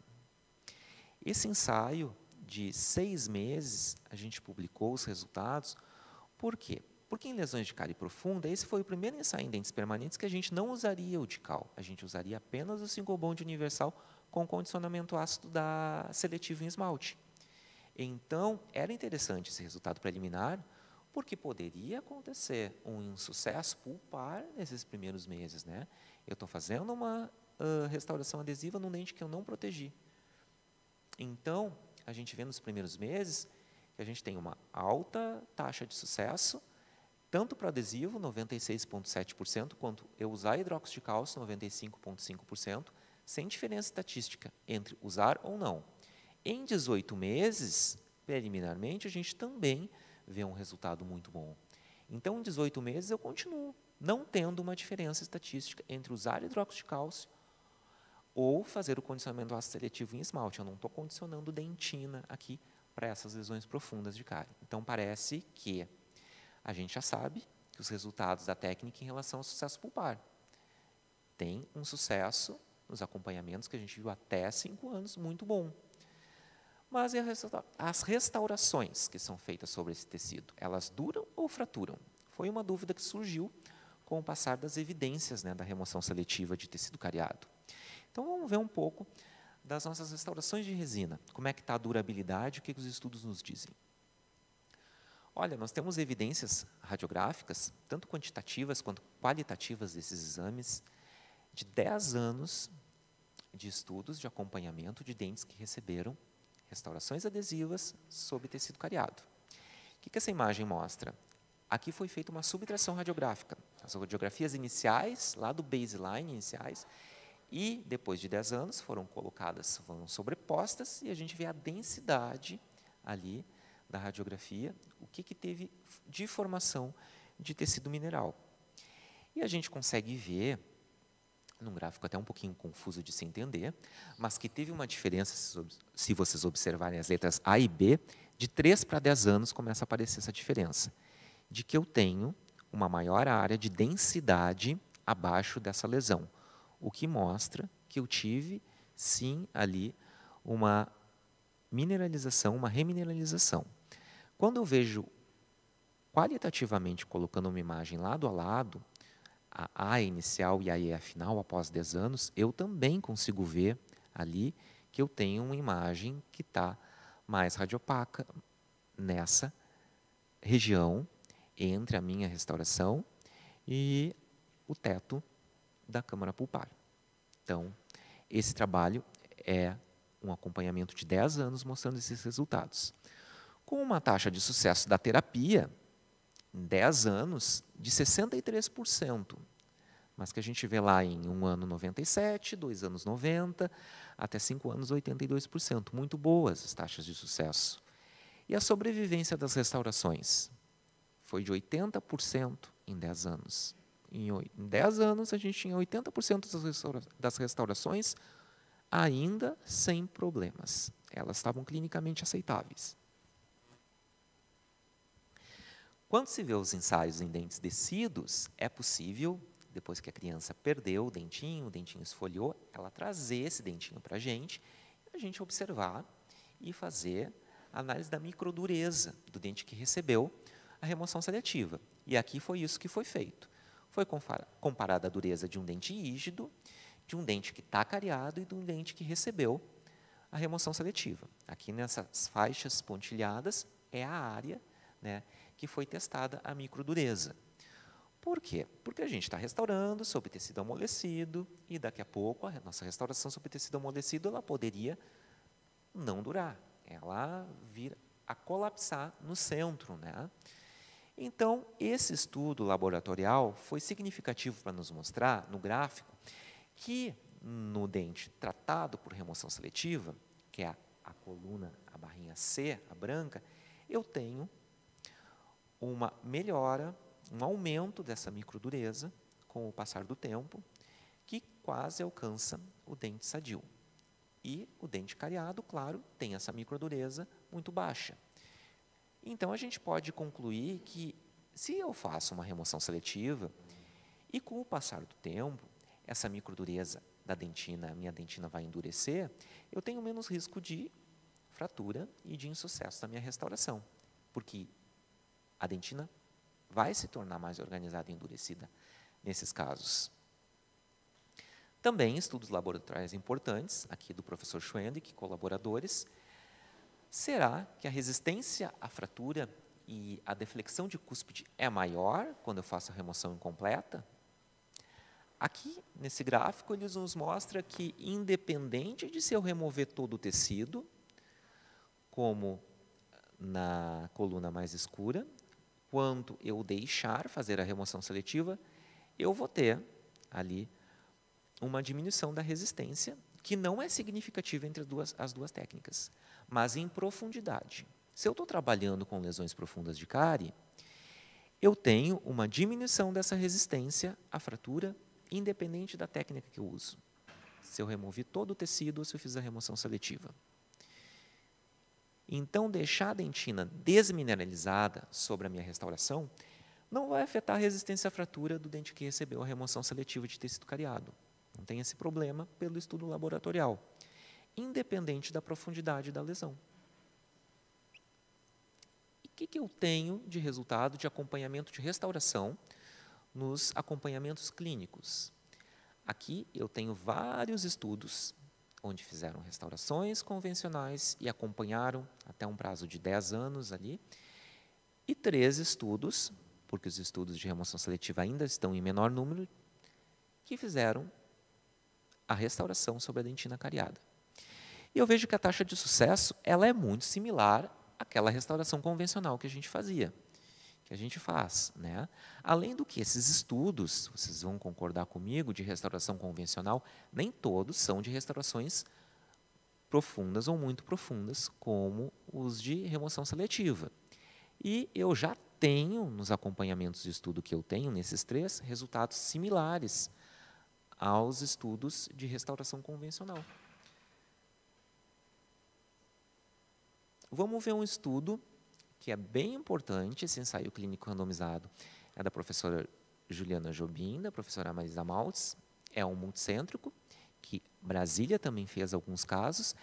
Esse ensaio de 6 meses, a gente publicou os resultados. Por quê? Porque em lesões de cárie profunda, esse foi o primeiro ensaio em dentes permanentes que a gente não usaria o Dical. A gente usaria apenas o single bond universal com condicionamento ácido seletivo em esmalte. Então, era interessante esse resultado preliminar, porque poderia acontecer um insucesso pulpar nesses primeiros meses, né? Eu estou fazendo uma restauração adesiva num dente que eu não protegi. Então, a gente vê nos primeiros meses que a gente tem uma alta taxa de sucesso, tanto para adesivo, 96,7%, quanto eu usar hidróxido de cálcio, 95,5%, sem diferença estatística entre usar ou não. Em 18 meses, preliminarmente, a gente também vê um resultado muito bom. Então, em 18 meses, eu continuo não tendo uma diferença estatística entre usar hidróxido de cálcio ou fazer o condicionamento ácido seletivo em esmalte. Eu não estou condicionando dentina aqui para essas lesões profundas de cárie. Então, parece que a gente já sabe que os resultados da técnica em relação ao sucesso pulpar tem um sucesso nos acompanhamentos que a gente viu até 5 anos, muito bom. Mas as restaurações que são feitas sobre esse tecido, elas duram ou fraturam? Foi uma dúvida que surgiu com o passar das evidências, né, da remoção seletiva de tecido cariado. Então, vamos ver um pouco das nossas restaurações de resina. Como é que está a durabilidade, o que os estudos nos dizem? Olha, nós temos evidências radiográficas, tanto quantitativas quanto qualitativas desses exames, de 10 anos de estudos de acompanhamento de dentes que receberam restaurações adesivas sob tecido cariado. O que essa imagem mostra? Aqui foi feita uma subtração radiográfica. as radiografias iniciais, lá do baseline iniciais, e depois de 10 anos foram colocadas, foram sobrepostas, e a gente vê a densidade ali da radiografia, o que teve de formação de tecido mineral. E a gente consegue ver, num gráfico até um pouquinho confuso de se entender, mas que teve uma diferença, se vocês observarem as letras A e B, de 3 para 10 anos começa a aparecer essa diferença, de que eu tenho uma maior área de densidade abaixo dessa lesão, o que mostra que eu tive, sim, ali uma mineralização, uma remineralização. Quando eu vejo qualitativamente colocando uma imagem lado a lado, a A inicial e a E final após 10 anos, eu também consigo ver ali que eu tenho uma imagem que está mais radiopaca nessa região entre a minha restauração e o teto da câmara pulpar. Então, esse trabalho é um acompanhamento de 10 anos mostrando esses resultados. Com uma taxa de sucesso da terapia, em 10 anos, de 63%, mas que a gente vê lá em 1 ano 97%, 2 anos 90%, até 5 anos 82%. Muito boas as taxas de sucesso. E a sobrevivência das restaurações? Foi de 80% em 10 anos. Em 10 anos, a gente tinha 80% das restaurações ainda sem problemas. Elas estavam clinicamente aceitáveis. Quando se vê os ensaios em dentes descidos, é possível, depois que a criança perdeu o dentinho esfoliou, ela trazer esse dentinho para a gente observar e fazer a análise da microdureza do dente que recebeu a remoção seletiva. E aqui foi isso que foi feito. Foi comparada a dureza de um dente rígido, de um dente que está cariado e de um dente que recebeu a remoção seletiva. Aqui nessas faixas pontilhadas é a área, né, que foi testada a microdureza. Por quê? Porque a gente está restaurando sob tecido amolecido e daqui a pouco a nossa restauração sob tecido amolecido ela poderia não durar, ela vir a colapsar no centro, né? Então, esse estudo laboratorial foi significativo para nos mostrar, no gráfico, que no dente tratado por remoção seletiva, que é a coluna, a barrinha C, a branca, eu tenho uma melhora, um aumento dessa microdureza com o passar do tempo, que quase alcança o dente sadio. E o dente cariado, claro, tem essa microdureza muito baixa. Então, a gente pode concluir que, se eu faço uma remoção seletiva, e com o passar do tempo, essa microdureza da dentina, a minha dentina vai endurecer, eu tenho menos risco de fratura e de insucesso na minha restauração, porque a dentina vai se tornar mais organizada e endurecida nesses casos. Também estudos laboratoriais importantes, aqui do professor Schwendick e colaboradores. Será que a resistência à fratura e a deflexão de cúspide é maior quando eu faço a remoção incompleta? Aqui, nesse gráfico, eles nos mostram que, independente de se eu remover todo o tecido, como na coluna mais escura, quanto eu deixar fazer a remoção seletiva, eu vou ter ali uma diminuição da resistência, que não é significativa entre as duas técnicas, mas em profundidade. Se eu estou trabalhando com lesões profundas de cárie, eu tenho uma diminuição dessa resistência à fratura, independente da técnica que eu uso. Se eu remover todo o tecido ou se eu fizer a remoção seletiva. Então, deixar a dentina desmineralizada sobre a minha restauração não vai afetar a resistência à fratura do dente que recebeu a remoção seletiva de tecido cariado. Não tem esse problema pelo estudo laboratorial, independente da profundidade da lesão. E o que eu tenho de resultado de acompanhamento de restauração nos acompanhamentos clínicos? Aqui eu tenho vários estudos onde fizeram restaurações convencionais e acompanharam até um prazo de 10 anos ali, e 3 estudos, porque os estudos de remoção seletiva ainda estão em menor número, que fizeram a restauração sobre a dentina cariada. E eu vejo que a taxa de sucesso ela é muito similar àquela restauração convencional que a gente fazia, que a gente faz, né? Além do que, esses estudos, vocês vão concordar comigo, de restauração convencional, nem todos são de restaurações profundas ou muito profundas, como os de remoção seletiva. E eu já tenho, nos acompanhamentos de estudo que eu tenho, nesses 3, resultados similares aos estudos de restauração convencional. Vamos ver um estudo que é bem importante, esse ensaio clínico randomizado. É da professora Juliana Jobim, da professora Marisa Maltz. É um multicêntrico, que Brasília também fez alguns casos,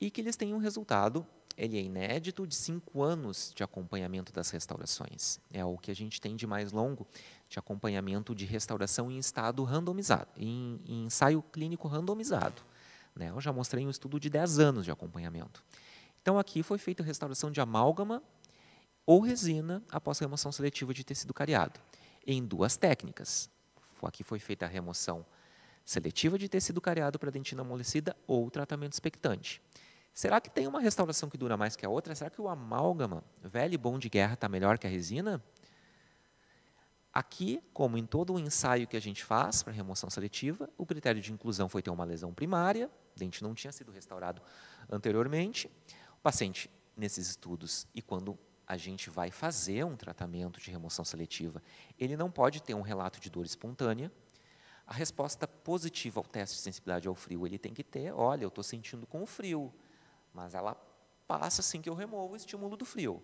e que eles têm um resultado, ele é inédito, de 5 anos de acompanhamento das restaurações. É o que a gente tem de mais longo de acompanhamento de restauração em estado randomizado, em ensaio clínico randomizado, né? Eu já mostrei um estudo de 10 anos de acompanhamento. Então, aqui foi feita a restauração de amálgama ou resina após remoção seletiva de tecido cariado, em 2 técnicas. Aqui foi feita a remoção seletiva de tecido cariado para dentina amolecida ou tratamento expectante. Será que tem uma restauração que dura mais que a outra? Será que o amálgama, velho e bom de guerra, está melhor que a resina? Aqui, como em todo o ensaio que a gente faz para remoção seletiva, o critério de inclusão foi ter uma lesão primária, o dente não tinha sido restaurado anteriormente. O paciente, nesses estudos, e quando a gente vai fazer um tratamento de remoção seletiva, ele não pode ter um relato de dor espontânea. A resposta positiva ao teste de sensibilidade ao frio, ele tem que ter, olha, eu estou sentindo com o frio, mas ela passa assim que eu removo o estímulo do frio.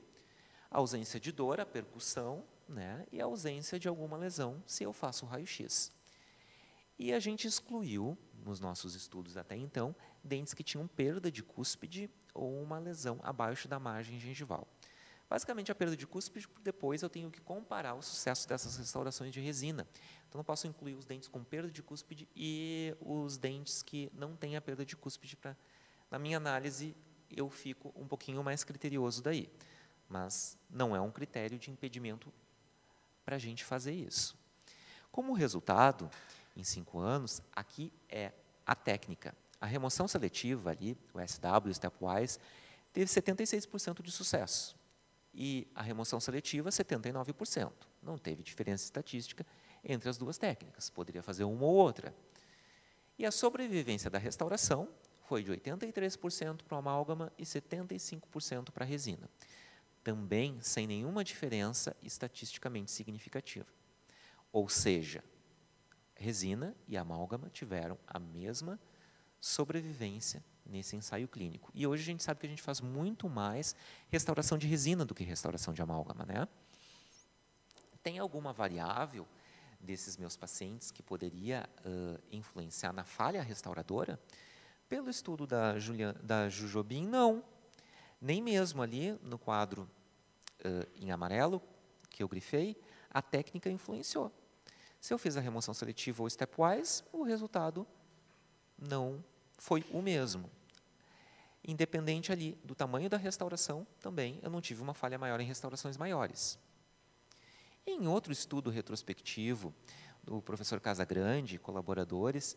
A ausência de dor, a percussão, né, e a ausência de alguma lesão, se eu faço o raio-x. E a gente excluiu, nos nossos estudos até então, dentes que tinham perda de cúspide ou uma lesão abaixo da margem gengival. Basicamente, a perda de cúspide, depois eu tenho que comparar o sucesso dessas restaurações de resina. Então, eu posso incluir os dentes com perda de cúspide e os dentes que não têm a perda de cúspide. Na minha análise, eu fico um pouquinho mais criterioso daí. Mas não é um critério de impedimento para a gente fazer isso. Como resultado, em 5 anos, aqui é a técnica. A remoção seletiva ali, o SW, o Stepwise, teve 76% de sucesso. E a remoção seletiva, 79%. Não teve diferença estatística entre as 2 técnicas. Poderia fazer uma ou outra. E a sobrevivência da restauração foi de 83% para o amálgama e 75% para a resina. Também sem nenhuma diferença estatisticamente significativa. Ou seja, resina e amálgama tiveram a mesma sobrevivência nesse ensaio clínico. E hoje a gente sabe que a gente faz muito mais restauração de resina do que restauração de amálgama, né? Tem alguma variável desses meus pacientes que poderia influenciar na falha restauradora? Pelo estudo da Jujobim, não. Nem mesmo ali no quadro em amarelo, que eu grifei, a técnica influenciou. Se eu fiz a remoção seletiva ou stepwise, o resultado não foi o mesmo. Independente ali do tamanho da restauração, também eu não tive uma falha maior em restaurações maiores. Em outro estudo retrospectivo, do professor Casagrande e colaboradores,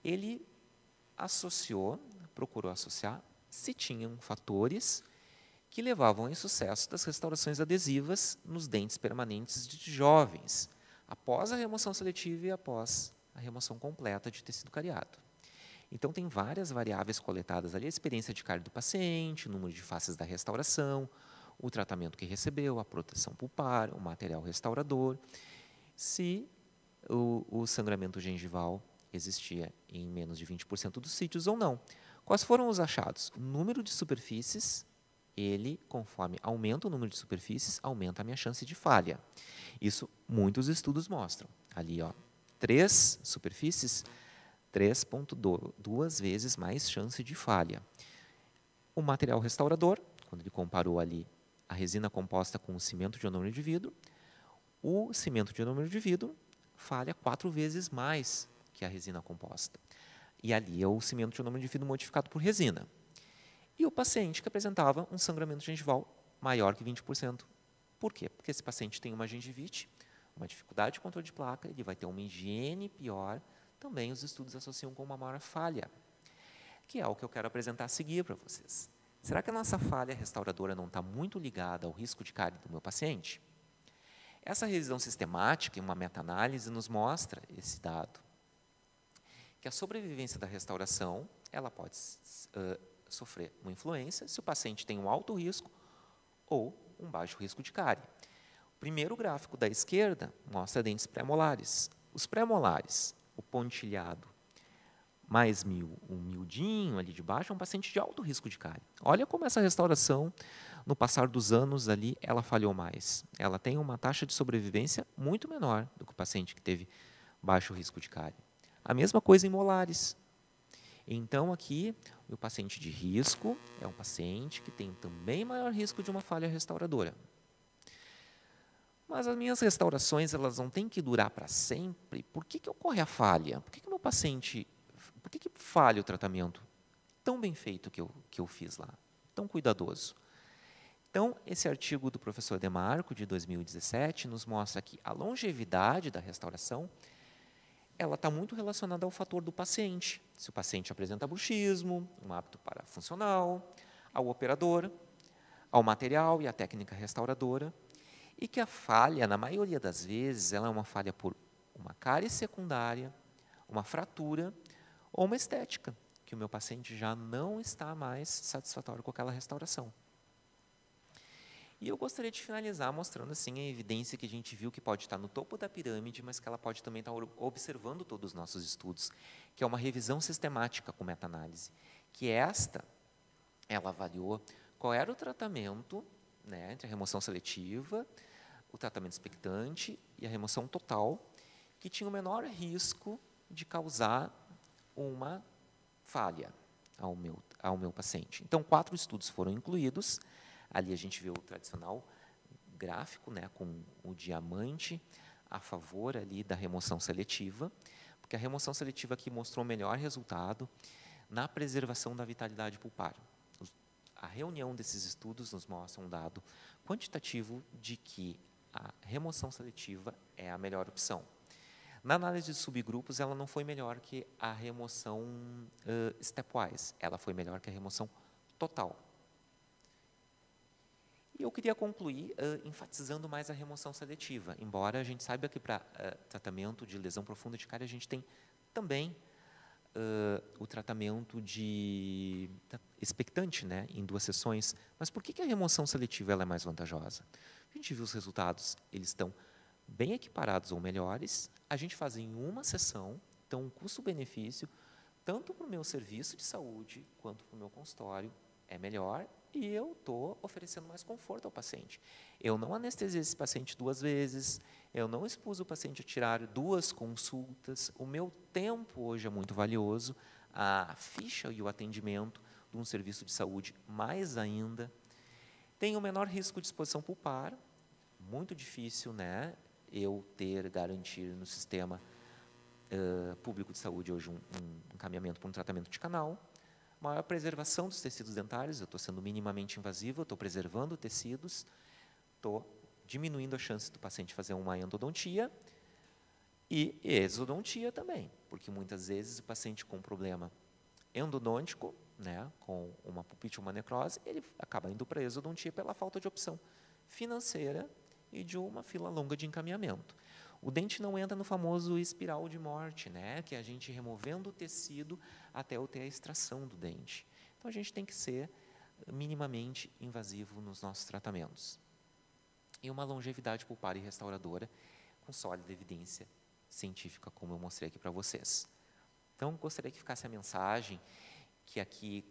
ele procurou associar se tinham fatores que levavam ao insucesso das restaurações adesivas nos dentes permanentes de jovens, após a remoção seletiva e após a remoção completa de tecido cariado. Então, tem várias variáveis coletadas ali, a experiência de cárie do paciente, o número de faces da restauração, o tratamento que recebeu, a proteção pulpar, o material restaurador, se o sangramento gengival existia em menos de 20% dos sítios ou não. Quais foram os achados? O número de superfícies, ele, conforme aumenta o número de superfícies, aumenta a minha chance de falha. Isso muitos estudos mostram. Ali, 3 superfícies, 3,2 vezes mais chance de falha. O material restaurador, quando ele comparou ali a resina composta com o cimento de ionômero de vidro, o cimento de ionômero de vidro falha 4 vezes mais que a resina composta. E ali é o cimento de ionômero de vidro modificado por resina. E o paciente que apresentava um sangramento gengival maior que 20%. Por quê? Porque esse paciente tem uma gengivite, uma dificuldade de controle de placa, ele vai ter uma higiene pior, também os estudos associam com uma maior falha, que é o que eu quero apresentar a seguir para vocês. Será que a nossa falha restauradora não está muito ligada ao risco de cárie do meu paciente? Essa revisão sistemática e uma meta-análise nos mostra esse dado, que a sobrevivência da restauração ela pode sofrer uma influência se o paciente tem um alto risco ou um baixo risco de cárie. O primeiro gráfico da esquerda mostra dentes pré-molares. Os pré-molares, o pontilhado mais um miudinho ali de baixo, é um paciente de alto risco de cárie. Olha como essa restauração, no passar dos anos ali, ela falhou mais. Ela tem uma taxa de sobrevivência muito menor do que o paciente que teve baixo risco de cárie. A mesma coisa em molares. Então, aqui, o paciente de risco é um paciente que tem também maior risco de uma falha restauradora. Mas as minhas restaurações, elas não têm que durar para sempre. Por que ocorre a falha? Por que o meu paciente... Por que falha o tratamento tão bem feito que eu fiz lá? Tão cuidadoso. Então, esse artigo do professor Demarco, de 2017, nos mostra que a longevidade da restauração ela está muito relacionada ao fator do paciente. Se o paciente apresenta bruxismo, um hábito parafuncional, ao operador, ao material e à técnica restauradora, e que a falha, na maioria das vezes, ela é uma falha por uma cárie secundária, uma fratura ou uma estética, que o meu paciente já não está mais satisfatório com aquela restauração. E eu gostaria de finalizar mostrando assim a evidência que a gente viu que pode estar no topo da pirâmide, mas que ela pode também estar observando todos os nossos estudos, que é uma revisão sistemática com meta-análise, que ela avaliou qual era o tratamento, né, entre a remoção seletiva, o tratamento expectante e a remoção total, que tinha o menor risco de causar uma falha ao meu paciente. Então, 4 estudos foram incluídos. Ali a gente vê o tradicional gráfico, né, com o diamante a favor ali da remoção seletiva, porque a remoção seletiva aqui mostrou o melhor resultado na preservação da vitalidade pulpar. A reunião desses estudos nos mostra um dado quantitativo de que a remoção seletiva é a melhor opção. Na análise de subgrupos, ela não foi melhor que a remoção stepwise, ela foi melhor que a remoção total. E eu queria concluir enfatizando mais a remoção seletiva, embora a gente saiba que para tratamento de lesão profunda de cárie a gente tem também o tratamento de expectante, né, em 2 sessões. Mas por que a remoção seletiva ela é mais vantajosa? A gente viu os resultados, eles estão bem equiparados ou melhores, a gente faz em uma sessão, então o custo-benefício, tanto para o meu serviço de saúde, quanto para o meu consultório, é melhor e eu estou oferecendo mais conforto ao paciente. Eu não anestesiei esse paciente 2 vezes, eu não expus o paciente a tirar 2 consultas, o meu tempo hoje é muito valioso, a ficha e o atendimento de um serviço de saúde mais ainda. Tem o menor risco de exposição pulpar, muito difícil, né, eu garantir no sistema público de saúde hoje um encaminhamento para um tratamento de canal. Maior preservação dos tecidos dentários, eu estou sendo minimamente invasivo, eu estou preservando tecidos, estou diminuindo a chance do paciente fazer uma endodontia e exodontia também, porque muitas vezes o paciente com problema endodôntico, né, com uma pulpite ou uma necrose, ele acaba indo para a exodontia pela falta de opção financeira e de uma fila longa de encaminhamento. O dente não entra no famoso espiral de morte, né, que é a gente removendo o tecido até eu ter a extração do dente. Então, a gente tem que ser minimamente invasivo nos nossos tratamentos. E uma longevidade pulpar e restauradora com sólida evidência científica, como eu mostrei aqui para vocês. Então, gostaria que ficasse a mensagem que aqui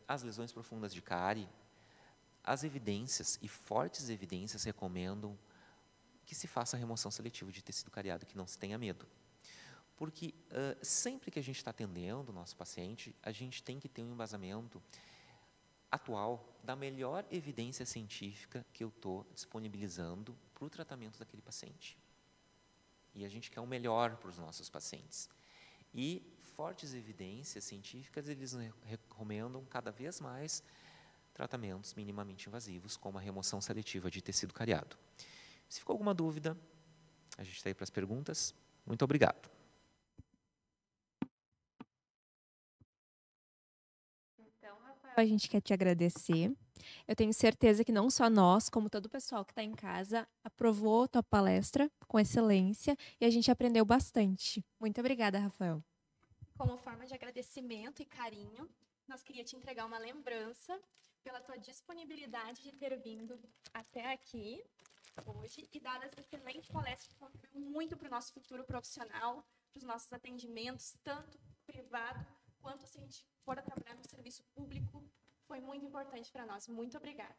as lesões profundas de cárie, as evidências e fortes evidências recomendam que se faça a remoção seletiva de tecido cariado, que não se tenha medo. Porque sempre que a gente está atendendo o nosso paciente, a gente tem que ter um embasamento atual da melhor evidência científica que eu estou disponibilizando para o tratamento daquele paciente. E a gente quer o melhor para os nossos pacientes. E fortes evidências científicas, eles recomendam cada vez mais tratamentos minimamente invasivos, como a remoção seletiva de tecido cariado. Se ficou alguma dúvida, a gente está aí para as perguntas. Muito obrigado. Então, Rafael, a gente quer te agradecer Eu tenho certeza que não só nós, como todo o pessoal que está em casa, aprovou tua palestra com excelência e a gente aprendeu bastante. Muito obrigada, Rafael. Como forma de agradecimento e carinho, nós queríamos te entregar uma lembrança pela tua disponibilidade de ter vindo até aqui hoje e dado essa excelente palestra que contribuiu muito para o nosso futuro profissional, para os nossos atendimentos, tanto privado quanto se a gente for a trabalhar no serviço público. Foi muito importante para nós. Muito obrigada.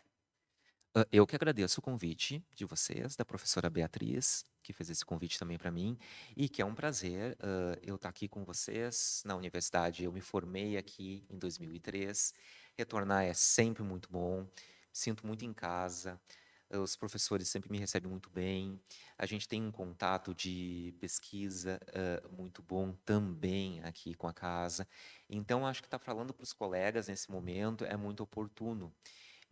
Eu que agradeço o convite de vocês, da professora Beatriz, que fez esse convite também para mim, e que é um prazer eu estar aqui com vocês na universidade. Eu me formei aqui em 2003. Retornar é sempre muito bom, sinto muito em casa. Os professores sempre me recebem muito bem. A gente tem um contato de pesquisa muito bom também aqui com a casa. Então, acho que estar falando para os colegas nesse momento é muito oportuno.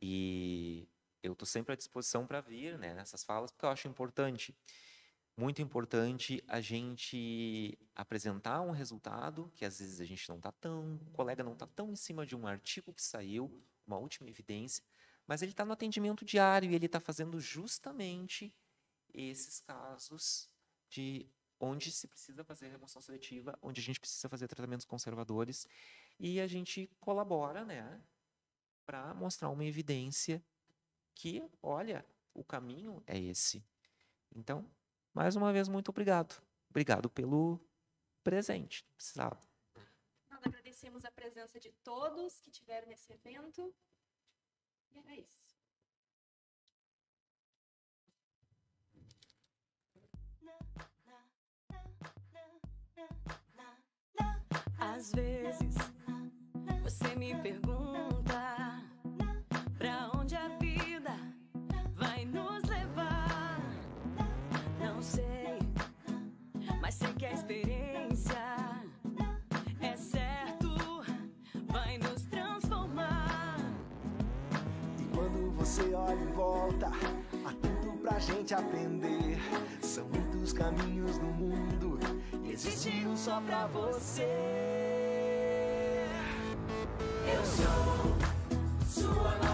E eu estou sempre à disposição para vir, né, nessas falas, porque eu acho importante, muito importante a gente apresentar um resultado que às vezes a gente não está tão, o colega não está tão em cima de um artigo que saiu, uma última evidência, mas ele está no atendimento diário e ele está fazendo justamente esses casos de onde se precisa fazer remoção seletiva, onde a gente precisa fazer tratamentos conservadores e a gente colabora, né, para mostrar uma evidência que, olha, o caminho é esse. Então, mais uma vez, muito obrigado. Obrigado pelo presente. Precisava. Nós agradecemos a presença de todos que tiveram nesse evento. E é isso. Às vezes, você me pergunta pra onde a vida vai nos levar. Não sei, mas sei que a experiência é certo, vai nos transformar. E quando você olha em volta, há tudo pra gente aprender. São muitos caminhos no mundo e existe um só pra você. Eu sou sua